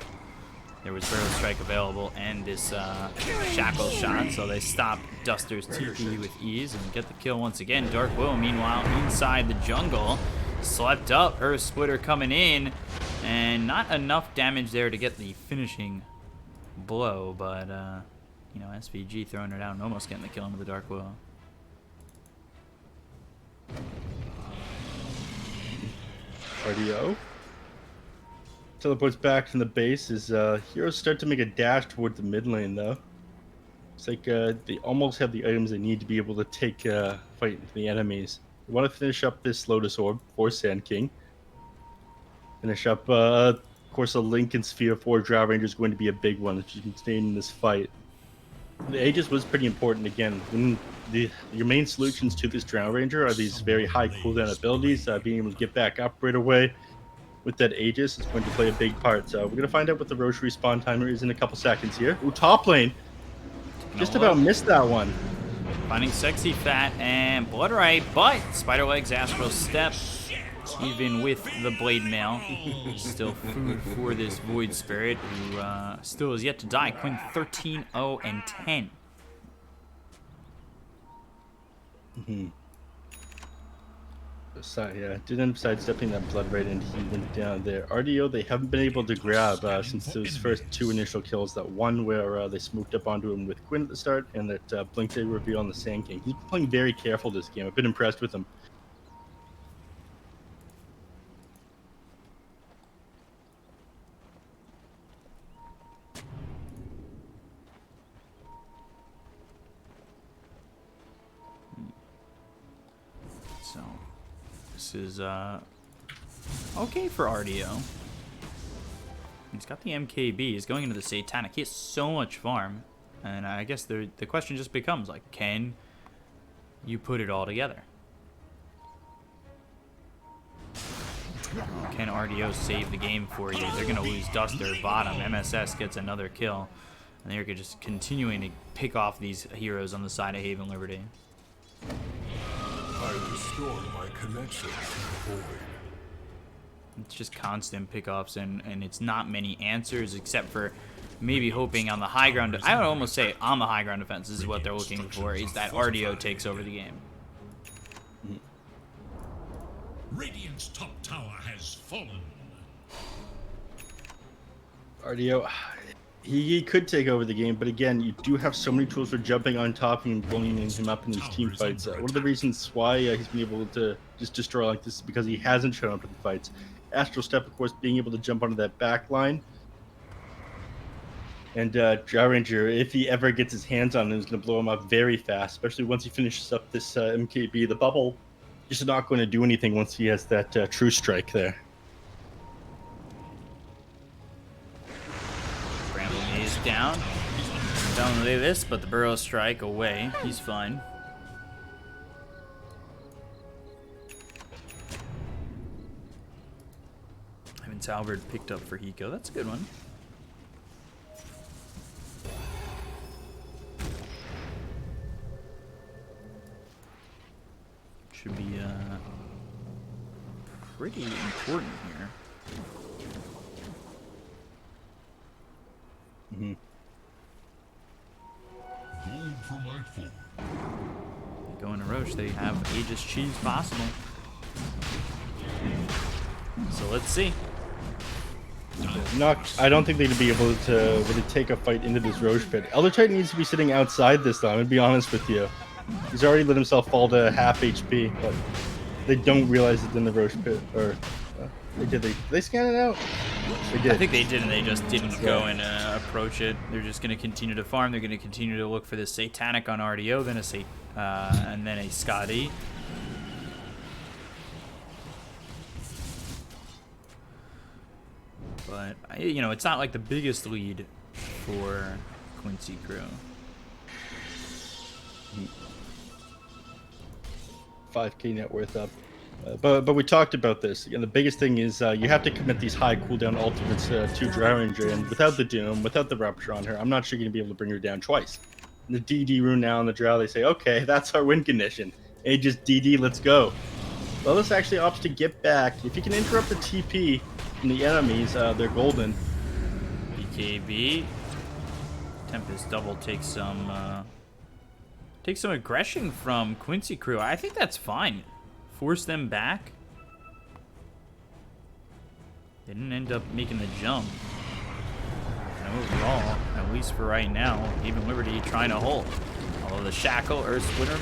There was Burrow Strike available and this Shackle shot, so they stop Duster's TP with ease and get the kill once again. Dark Willow, meanwhile, inside the jungle, slept up. Her Splitter coming in, and not enough damage there to get the finishing blow, but, you know, SVG throwing it out and almost getting the kill into the Dark Willow. RDO teleports back from the base as heroes start to make a dash toward the mid lane, though. It's like they almost have the items they need to be able to take fight the enemies. They want to finish up this Lotus Orb for Sand King. finish up. Of course, a Lincoln Sphere for Drow Ranger is going to be a big one if you can stay in this fight. The Aegis was pretty important again. When your main solutions to this Drow Ranger are these very high cooldown abilities, being able to get back up right away with that Aegis is going to play a big part. So we're going to find out what the Roche respawn timer is in a couple seconds here. Ooh, top lane. Just about missed that one. Finding Sexy Fat and Blood Right, but Spiderlegs Astral Step, even with the Blade Mail, still food for this Void Spirit, who still is yet to die. Quinn 13-0-10. So, yeah, did end up sidestepping that Blood Right, and he went down there. RDO, they haven't been able to grab since those first two initial kills. That one where they smoked up onto him with Quinn at the start, and that Blink Day reveal on the Sand King. He's playing very careful this game. I've been impressed with him. So, this is okay for RDO. He's got the MKB. He's going into the Satanic. He has so much farm. And I guess the question just becomes, like, can you put it all together? Can RDO save the game for you? They're going to lose Duster bottom. MSS gets another kill. And they're just continuing to pick off these heroes on the side of Haven Liberty. I restored my connection to the void. It's just constant pickoffs, and it's not many answers except for maybe hoping on the high ground. I would almost say on the high ground defense is what they're looking for, is that RDO takes over the game. Radiant's top tower has fallen. RDO, he could take over the game, but again, you do have so many tools for jumping on top and blowing him up in these team fights. One of the reasons why he's been able to just destroy like this is because he hasn't shown up in the fights. Astral Step, of course, being able to jump onto that back line. And Drow Ranger, if he ever gets his hands on him, is going to blow him up very fast, especially once he finishes up this MKB. The bubble is not going to do anything once he has that True Strike there. He's down. Don't lay this, but the Burrow Strike away. He's fine. Haven't Albert picked up for Hiko. That's a good one. Should be pretty important here. Mm-hmm. Gold for my four. Going to Roche, they have Aegis Cheese possible. So let's see. I don't think they're going to be able to really take a fight into this Roche pit. Elder Titan needs to be sitting outside this time, to be honest with you. He's already let himself fall to half HP, but they don't realize it's in the Roche pit. Or did they scan it out? They did. I think they did, and they just didn't go and approach it. They're just going to continue to farm. They're going to continue to look for this Satanic on RDO, then and then a Scotty. But, you know, it's not like the biggest lead for Quincy crew. 5K net worth up. But we talked about this. Again, the biggest thing is you have to commit these high cooldown ultimates to Drow Ranger, and without the Doom, without the Rupture on her, I'm not sure you're going to be able to bring her down twice. And the DD rune now on the Drow, they say, okay, that's our win condition. Aegis DD, let's go. Well, this actually opts to get back. If you can interrupt the TP from the enemies, they're golden. BKB. Tempest double takes some aggression from Quincy crew. I think that's fine. Force them back. They didn't end up making the jump. And overall, at least for right now, even Liberty trying to hold. Although the Shackle, Earth Splitter,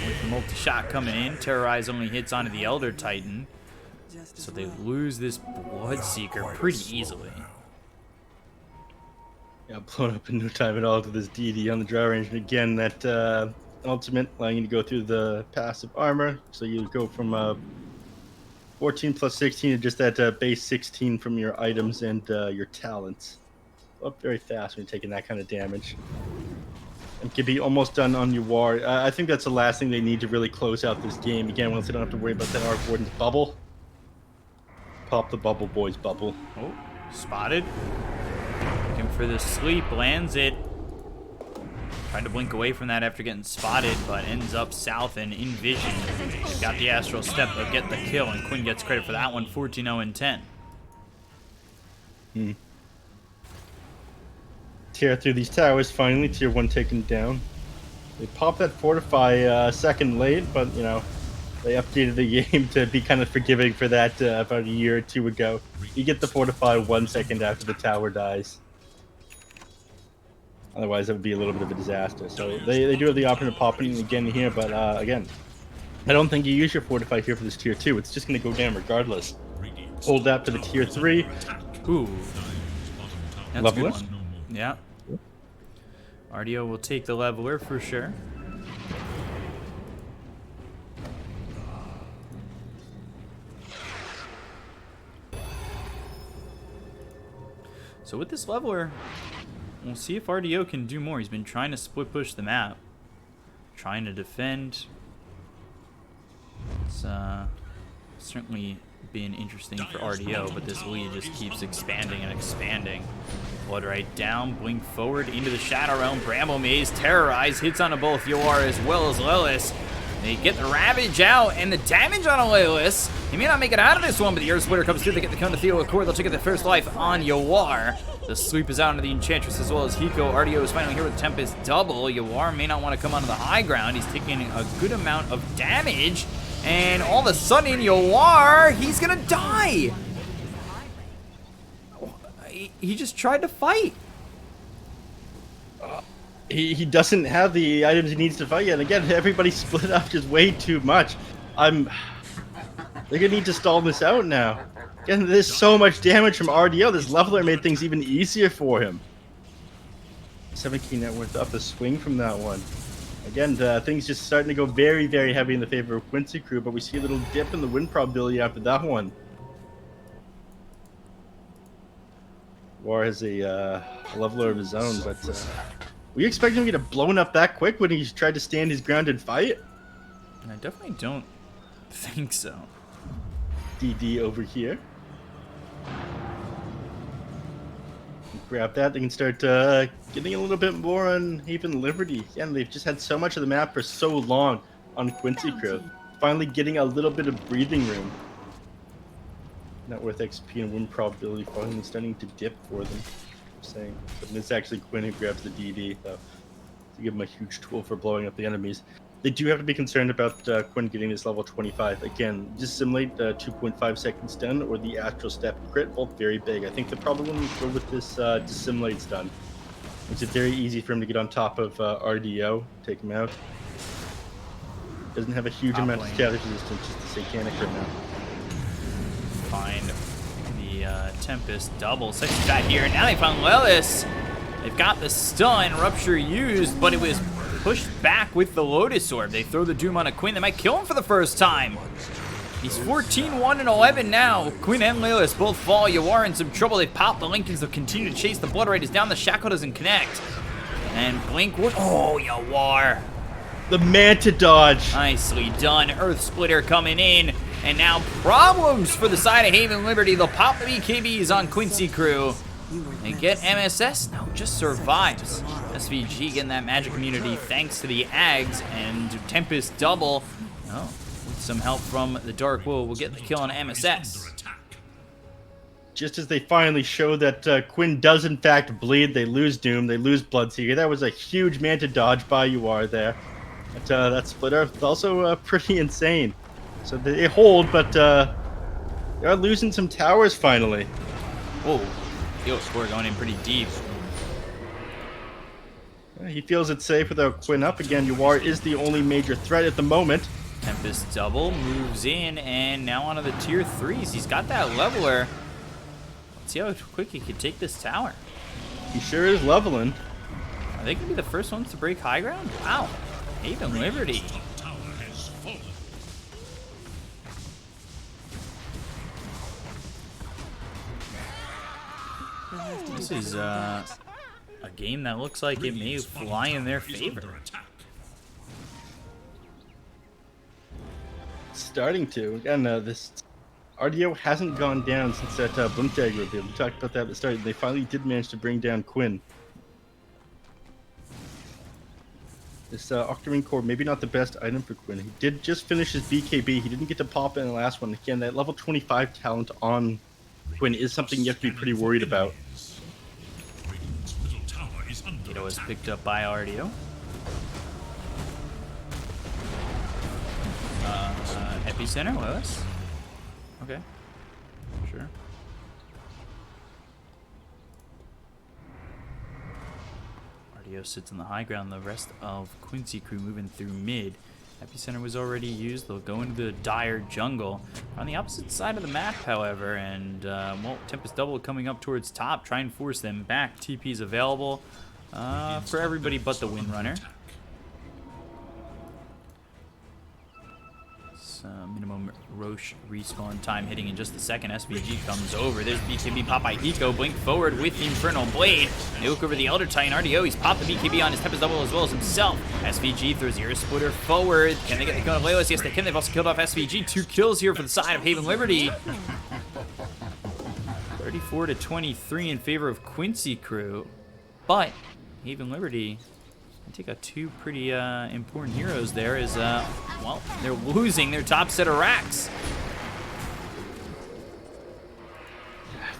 with the multi-shot coming in, Terrorize only hits onto the Elder Titan. So they lose this Bloodseeker pretty easily. Yeah, blown up in no time at all to this DD on the Drow Ranger. And again, that ultimate allowing you to go through the passive armor. So you go from 14 plus 16 is just that base 16 from your items and your talents. Up very fast when you're taking that kind of damage. And can be almost done on your war. I think that's the last thing they need to really close out this game. Again, once they don't have to worry about that Arc Warden's bubble. Pop the bubble, boys, bubble. Oh, spotted. Looking for the sleep, lands it. Tried to blink away from that after getting spotted, but ends up south and in vision. Got the astral step, but get the kill, and Quinn gets credit for that one. 14-0 and 10. Tear through these towers. Finally, tier 1 taken down. They popped that fortify second late, but you know they updated the game to be kind of forgiving for that about a year or two ago. You get the fortify 1 second after the tower dies. Otherwise, it would be a little bit of a disaster. So they do have the option of popping it again here, but again, I don't think you use your fortify here for this tier 2. It's just going to go down regardless. Hold that to the tier 3. Ooh. That's a good Leveler? one. Yeah. RDO will take the leveler for sure. So with this leveler, we'll see if RDO can do more. He's been trying to split push the map, trying to defend. It's certainly been interesting for RDO, but this lead just keeps expanding and expanding. Blood right down, blink forward into the Shadow Realm. Bramble Maze, Terrorize, hits onto both Yoar as well as Lilith. They get the Ravage out, and the damage on Lilith. He may not make it out of this one, but the Earth Splitter comes through. They get the count to Theo Accord. They'll take the first life on Yoar. The sweep is out into the Enchantress as well as Hiko. RDO is finally here with Tempest double. Yoar may not want to come onto the high ground. He's taking a good amount of damage. And all of a sudden, Yoar, he's gonna die. He just tried to fight. He doesn't have the items he needs to fight yet. Again, everybody split up just way too much. They're gonna need to stall this out now. Again, there's so much damage from RDO. This leveler made things even easier for him. 7k net worth up a swing from that one. Again, things just starting to go very, very heavy in the favor of Quincy crew, but we see a little dip in the win probability after that one. War has a leveler of his own, but were you expecting him to get blown up that quick when he tried to stand his ground and fight? I definitely don't think so. DD over here. Grab that, they can start getting a little bit more on Haven Liberty. Again, they've just had so much of the map for so long on Quincy crew. Finally getting a little bit of breathing room. Not worth XP and win probability finally starting to dip for them. I'm saying. But it's actually Quinn who grabs the DD, though, to give him a huge tool for blowing up the enemies. They do have to be concerned about Quinn getting this level 25. Again, dissimulate 2.5 seconds stun or the astral step crit, both very big. I think they're probably going to go with this dissimulate stun. Makes it very easy for him to get on top of RDO, take him out. Doesn't have a huge amount of scatter resistance, just the Satanic right now. Find the Tempest double. Second shot here. Now they found Lilith. They've got the stun. Rupture used, but it was pushed back with the Lotus Orb. They throw the Doom on a Quinn. They might kill him for the first time. He's 14-1 and 11 now. Quinn and Lilith both fall. Yoar in some trouble. They pop the Lincolns. They'll continue to chase. The Blood Rite is down. The Shackle doesn't connect. And Blink would. Oh, Yoar. The Manta Dodge. Nicely done. Earth Splitter coming in. And now problems for the side of Haven Liberty. They'll pop the BKBs on Quincy crew. They get MSS. No, just survives. SVG getting that magic immunity thanks to the Ags and Tempest double. Oh, with some help from the Dark Will, we'll get the kill on MSS. Just as they finally show that Quinn does in fact bleed, they lose Doom, they lose Bloodseeker. That was a huge Manta dodge by UR there. But that splitter is also pretty insane. So they hold, but they are losing some towers finally. Whoa, Theo score going in pretty deep. He feels it's safe without Quinn up again. UR is the only major threat at the moment. Tempest double moves in, and now onto the tier 3s. He's got that leveler. Let's see how quick he can take this tower. He sure is leveling. Are they going to be the first ones to break high ground? Wow. Haven Liberty. This is a game that looks like it may fly in their favor. Starting to. Again, this RDO hasn't gone down since that Blink Dagger reveal. We talked about that at the start. They finally did manage to bring down Quinn. This Octarine Core, maybe not the best item for Quinn. He did just finish his BKB. He didn't get to pop in the last one. Again, that level 25 talent on Quinn is something you have to be pretty worried about. It was picked up by RDO. Epicenter, Lewis? Okay. Sure. RDO sits on the high ground. The rest of Quincy crew moving through mid. Epicenter was already used. They'll go into the dire jungle. On the opposite side of the map, however, and, well, Tempest Double coming up towards top. Try and force them back. TP's available for everybody but the Windrunner. Minimum Roche respawn time hitting in just a second. SVG comes over. There's BKB pop by Eco. Blink forward with the Infernal Blade. They look over the Elder Titan. RDO, he's popped the BKB on his Tempest Double as well as himself. SVG throws Ear Splitter forward. Can they get the kill on Leos? Yes, they can. They've also killed off SVG. 2 kills here for the side of Haven Liberty. 34-23 in favor of Quincy crew. But Haven Liberty, I take out 2 pretty important heroes there as, well, they're losing their top set of racks.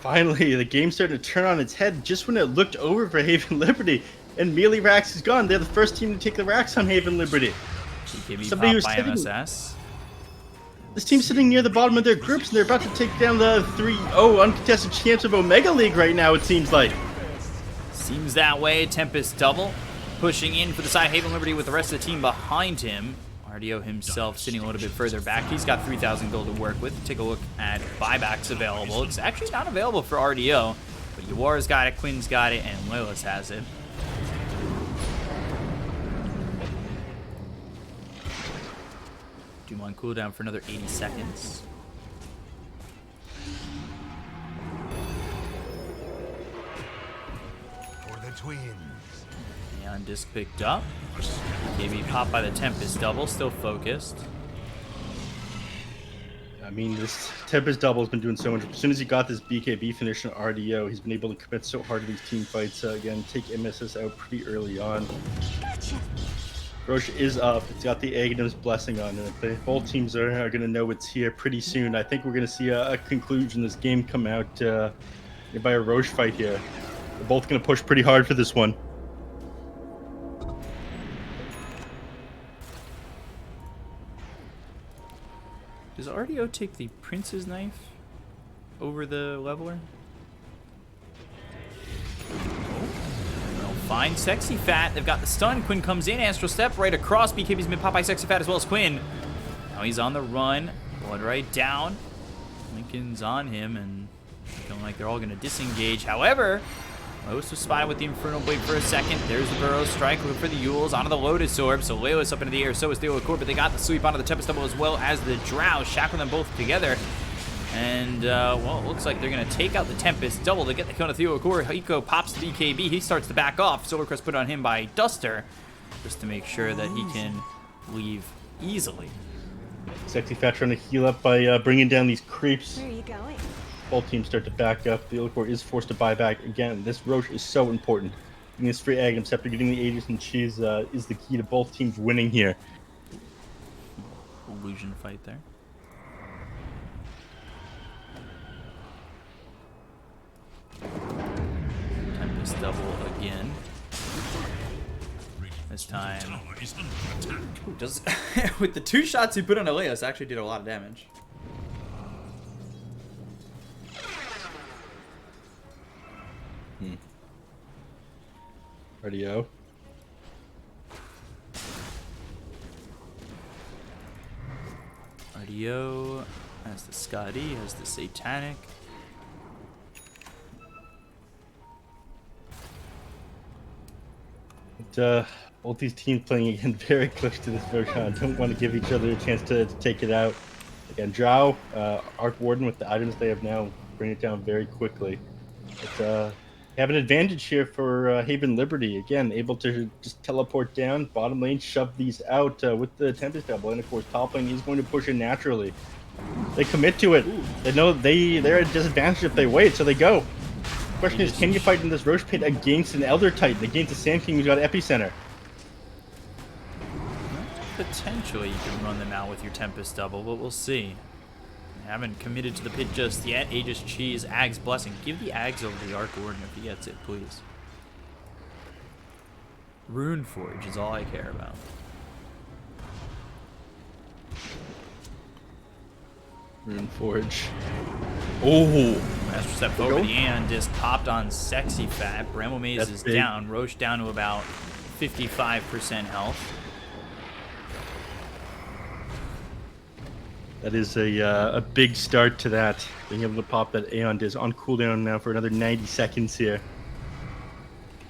Finally, the game's starting to turn on its head just when it looked over for Haven Liberty. And melee racks is gone. They're the first team to take the racks on Haven Liberty. Somebody who's by MSS. This team's sitting near the bottom of their groups, and they're about to take down the 3-0 uncontested champs of Omega League right now, it seems like. Seems that way. Tempest Double pushing in for the side of Haven Liberty with the rest of the team behind him. RDO himself sitting a little bit further back. He's got 3,000 gold to work with. Take a look at buybacks available. It's actually not available for RDO, but Yawar's got it, Quinn's got it, and Lilith has it. Doom on cooldown for another 80 seconds. For the twins. Neon disc picked up. BKB popped by the Tempest Double, still focused. I mean, this Tempest Double has been doing so much. As soon as he got this BKB finish on RDO, he's been able to commit so hard to these team fights. Again, take MSS out pretty early on. Gotcha. Roche is up. It's got the Aghanim's blessing on it. Both teams are going to know it's here pretty soon. I think we're going to see a conclusion. This game come out by a Roche fight here. They're both going to push pretty hard for this one. Does RDO take the Prince's Knife over the Leveler? They'll find Sexy Fat. They've got the stun. Quinn comes in. Astral Step right across. BKB's been popped by Sexy Fat as well as Quinn. Now he's on the run. Blood right down. Lincoln's on him and feeling like they're all going to disengage. However, Lois was spotted with the Infernal Blade for a second. There's the Burrow Strike. Looking for the Yules onto the Lotus Orb. So Leo's up into the air. So is Theo Accord, but they got the sweep onto the Tempest Double as well as the Drow. Shackling them both together. And, well, it looks like they're going to take out the Tempest Double to get the kill on Theo Accord. Hiko pops the BKB. He starts to back off. Solar Crest put on him by Duster just to make sure that he can leave easily. Sexy Fat trying to heal up by bringing down these creeps. Where are you going? Both teams start to back up. The Illicore is forced to buy back. Again, this Roche is so important. Getting this free Aghanim Scepter, getting the Aegis and Cheese is the key to both teams winning here. Illusion fight there. Tempest Double again. This time. Ooh, does with the 2 shots he put on Elias, actually did a lot of damage. RDO. RDO has the Scotty, has the Satanic. Both these teams playing again very close to this version. Don't want to give each other a chance to take it out. Again, Drow, Arc Warden with the items they have now, bring it down very quickly. But have an advantage here for Haven Liberty. Again, able to just teleport down, bottom lane, shove these out with the Tempest double. And of course, top lane is going to push in naturally. They commit to it. They know they're at a disadvantage if they wait, so they go. Question is, can you fight in this Roche Pit against an Elder Titan, against a Sand King who's got Epicenter? Potentially you can run them out with your Tempest double, but we'll see. Haven't committed to the pit just yet. Aegis Cheese, Ag's Blessing. Give the Ags over to the Arc Warden if he gets it, please. Rune Forge is all I care about. Rune Forge. Oh! Master Step over the and just popped on Sexy Fat. Bramble Maze is down. Roche down to about 55% health. That is a big start to that. Being able to pop that Aeon Diz on cooldown now for another 90 seconds here.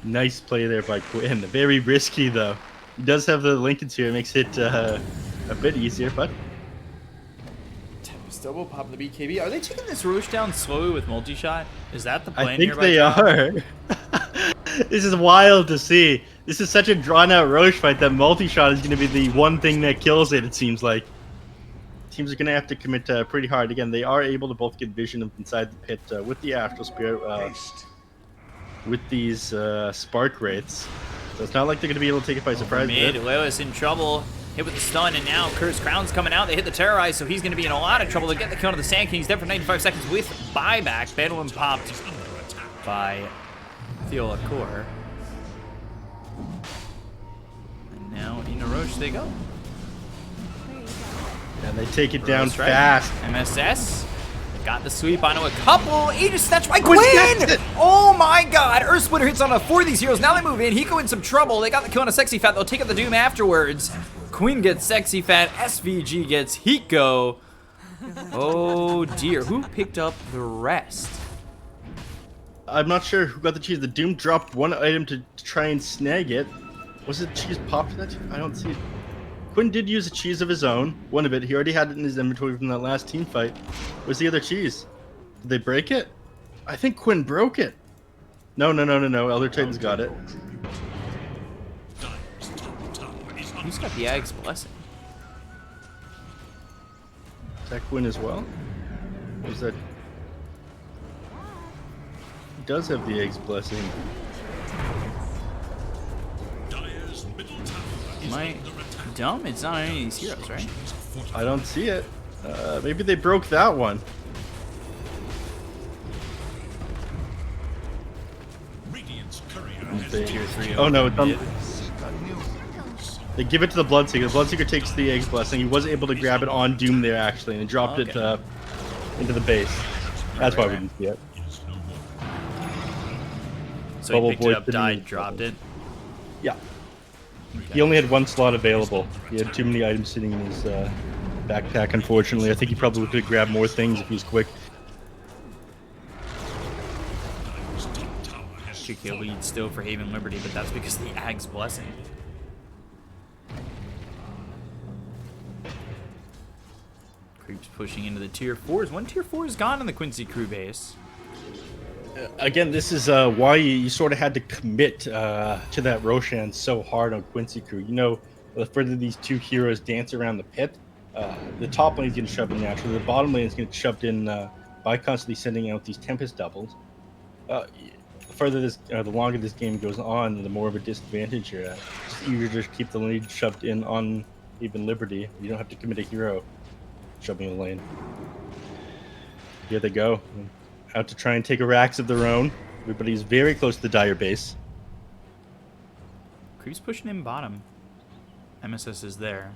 Nice play there by Quinn. Very risky though. He does have the Lincolns here. It makes it a bit easier, but... Tempest double, pop the BKB. Are they taking this Roche down slowly with multi-shot? Is that the plan I think here? they are. This is wild to see. This is such a drawn-out Roche fight that multi-shot is going to be the one thing that kills it seems like. Teams are going to have to commit pretty hard. Again, they are able to both get vision of inside the pit with the Astral Spirit, with these Spark Wraiths. So it's not like they're going to be able to take it by surprise. Mid, Lewis in trouble. Hit with the stun, and now Cursed Crown's coming out. They hit the Terrorize, so he's going to be in a lot of trouble to get the kill to the Sand King. He's dead for 95 seconds with buyback. Bedouin popped by Theola Core. And now in a Roche they go. And they take it down fast. MSS got the sweep onto a couple. Aegis snatched by Quinn! Oh my god! Earth Splitter hits on 4 of these heroes. Now they move in. Hiko in some trouble. They got the kill on a Sexy Fat. They'll take out the Doom afterwards. Quinn gets Sexy Fat. SVG gets Hiko. Oh dear. Who picked up the rest? I'm not sure who got the cheese. The Doom dropped one item to try and snag it. Was it cheese popped that? I don't see it. Quinn did use a cheese of his own. One of it. He already had it in his inventory from that last team fight. Where's the other cheese? Did they break it? I think Quinn broke it. No. Elder Titan's got it. Who's got the Ag's Blessing? Is that Quinn as well? Or is that... He does have the Egg's Blessing. Am I dumb? It's not on any of these heroes, right? I don't see it. Maybe they broke that one. Tier 3. Oh no, it's on... They give it to the Bloodseeker. The Bloodseeker takes the Egg's Blessing. He was able to grab it on Doom there, actually, and dropped it into the base. That's why we didn't see it. So Bubble he picked Boy it up, died, dropped it. Yeah. He only had one slot available. He had too many items sitting in his backpack, unfortunately. I think he probably could have grabbed more things if he was quick. 2k lead still for Haven Liberty, but that's because of the Ag's Blessing. Creeps pushing into the tier 4s. One tier 4 is gone on the Quincy crew base. Again, this is why you sort of had to commit to that Roshan so hard on Quincy crew. You know, the further these two heroes dance around the pit, the top lane is getting shoved in naturally. The bottom lane is getting shoved in by constantly sending out these Tempest doubles. The further this, the longer this game goes on, the more of a disadvantage you're at. It's easier to just keep the lead shoved in on even Liberty. You don't have to commit a hero shoving a lane. Here they go. Out to try and take a Rax of their own. Everybody's very close to the Dire base. Creeps pushing in bottom. MSS is there.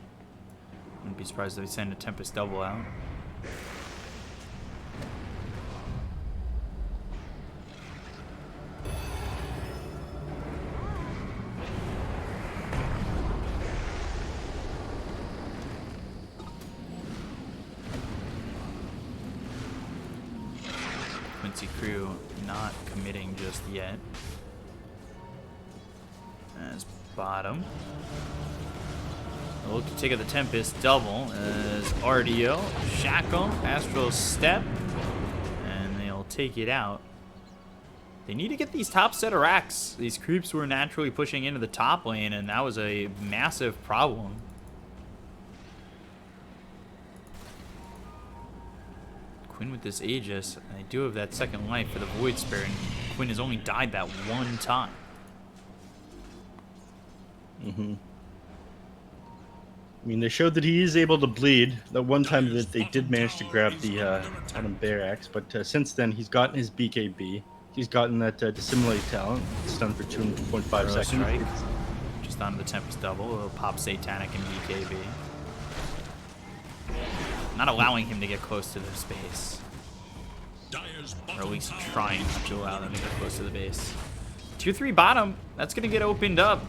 Wouldn't be surprised if they send a Tempest double out. Quincy crew not committing just yet. As bottom. They'll look to take out the Tempest double as RDO, Shackle, Astral Step, and they'll take it out. They need to get these top set of racks. These creeps were naturally pushing into the top lane, and that was a massive problem. Quinn with this Aegis, and they do have that second life for the Void Spirit, and Quinn has only died that one time. I mean, they showed that he is able to bleed. The one time that they did manage to grab the Autumn Bear Axe, but since then he's gotten his BKB. He's gotten that Dissimulate talent. It's done for 2.5 seconds. Strike. Just onto the Tempest double. A little pop Satanic and BKB. Not allowing him to get close to the space. Or at least trying not to allow them to get close to the base. Tier 3 bottom. That's going to get opened up.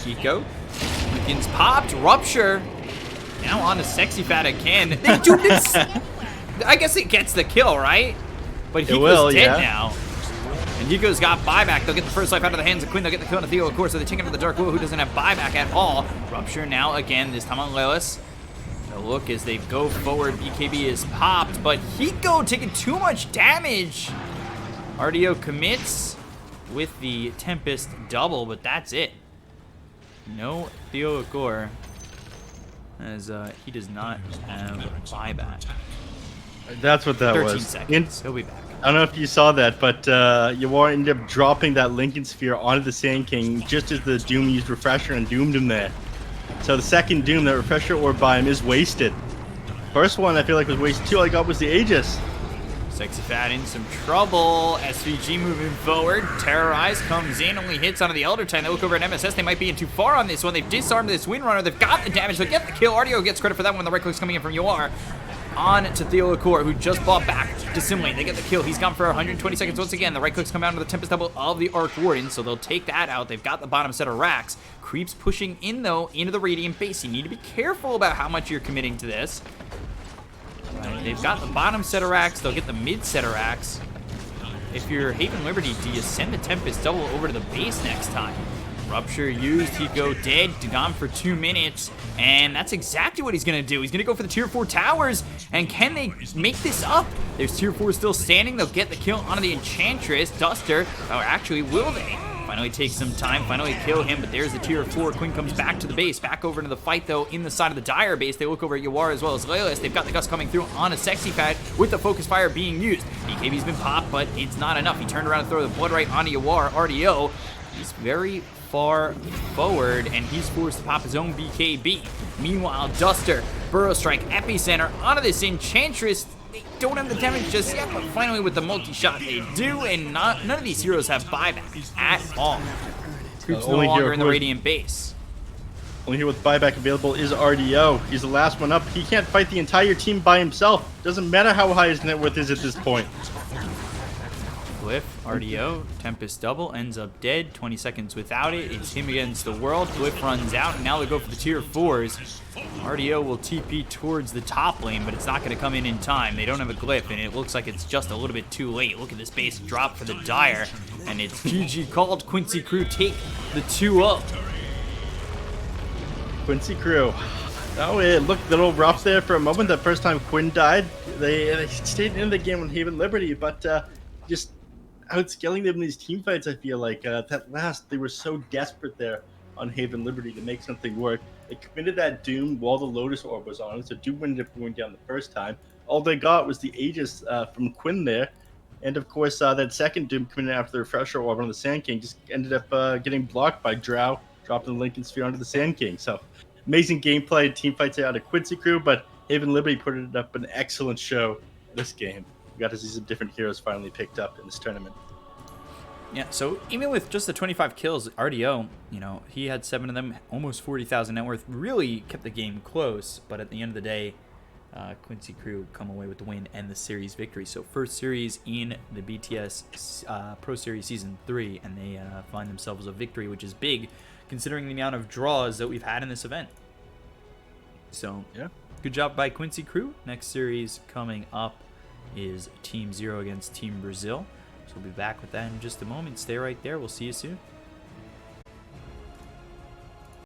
Kiko. Begins popped. Rupture. Now on to Sexy Fat again. They do this. I guess it gets the kill, right? But Hiko's dead now. And Hiko's got buyback. They'll get the first life out of the hands of Quinn. They'll get the kill on Theo, of course. So they take him to the Dark Will, who doesn't have buyback at all. Rupture now again, this time on Lilith. They'll look as they go forward. BKB is popped, but Hiko taking too much damage. RDO commits with the Tempest double, but that's it. No Theo Agor, as he does not have buyback. That's what that 13 was. seconds. He'll be back. I don't know if you saw that, but Yawar ended up dropping that Lincoln Sphere onto the Sand King just as the Doom used Refresher and doomed him there. So the second Doom, that Refresher orb by him, is wasted. First one I feel like was wasted too. All I got was the Aegis. Sexy Fat in some trouble. SVG moving forward. Terrorize comes in, only hits onto the Elder Titan. They look over at MSS. They might be in too far on this one. They've disarmed this Windrunner. They've got the damage. They'll get the kill. RDO gets credit for that one. The right click's coming in from Yawar. On to Theo Lacor, who just bought back Dissimulate. They get the kill. He's gone for 120 seconds once again. The right clicks come down to the Tempest double of the Arc Warden, so they'll take that out. They've got the bottom set of racks. Creeps pushing in, though, into the Radiant base. You need to be careful about how much you're committing to this. Right, they've got the bottom set of racks. They'll get the mid set of racks. If you're Haven Liberty, do you send the Tempest double over to the base next time? Rupture used, Hiko dead, gone for 2 minutes, and that's exactly what he's going to do. He's going to go for the tier 4 towers, and can they make this up? There's tier 4 still standing. They'll get the kill onto the Enchantress, Duster, or actually will they? Finally take some time, finally kill him, but there's the tier 4. Quinn comes back to the base, back over into the fight, though, in the side of the Dire base. They look over at Yawar as well as Leyless. They've got the Gust coming through on a Sexy Fat with the Focus Fire being used. BKB's been popped, but it's not enough. He turned around and threw the Blood right onto Yawar. RDO, he's very far forward, and he's forced to pop his own BKB. Meanwhile, Duster, Burrow Strike, Epicenter onto this Enchantress. They don't have the damage just yet, but finally with the multi-shot they do, and none of these heroes have buyback at all. Creeps no longer in the Radiant base. Only here with buyback available is RDO. He's the last one up. He can't fight the entire team by himself. Doesn't matter how high his net worth is at this point. Glyph, RDO, Tempest double, ends up dead. 20 seconds without it. It's him against the world. Glyph runs out, and now they go for the tier 4s. RDO will TP towards the top lane, but it's not going to come in time. They don't have a Glyph, and it looks like it's just a little bit too late. Look at this base drop for the Dire, and it's GG called. Quincy Crew take the 2-0. Quincy Crew. Oh, it looked a little rough there for a moment. The first time Quinn died, they stayed in the game with Haven Liberty, but just outscaling them in these team fights, I feel like. That last, they were so desperate there on Haven Liberty to make something work. They committed that Doom while the Lotus Orb was on it, so Doom ended up going down the first time. All they got was the Aegis from Quinn there, and of course that second Doom coming in after the Refresher Orb on the Sand King just ended up getting blocked by Drow, dropping the Lincoln Sphere onto the Sand King. So amazing gameplay, team fights out of Quincy Crew, but Haven Liberty put it up an excellent show this game. We got to see some different heroes finally picked up in this tournament. Yeah, so even with just the 25 kills, RDO, you know, he had 7 of them, almost 40,000 net worth, really kept the game close, but at the end of the day, Quincy Crew come away with the win and the series victory. So first series in the BTS Pro Series Season 3, and they find themselves a victory, which is big, considering the amount of draws that we've had in this event. So, yeah, good job by Quincy Crew. Next series coming up is Team 0 against Team Brazil. So we'll be back with that in just a moment. Stay right there. We'll see you soon.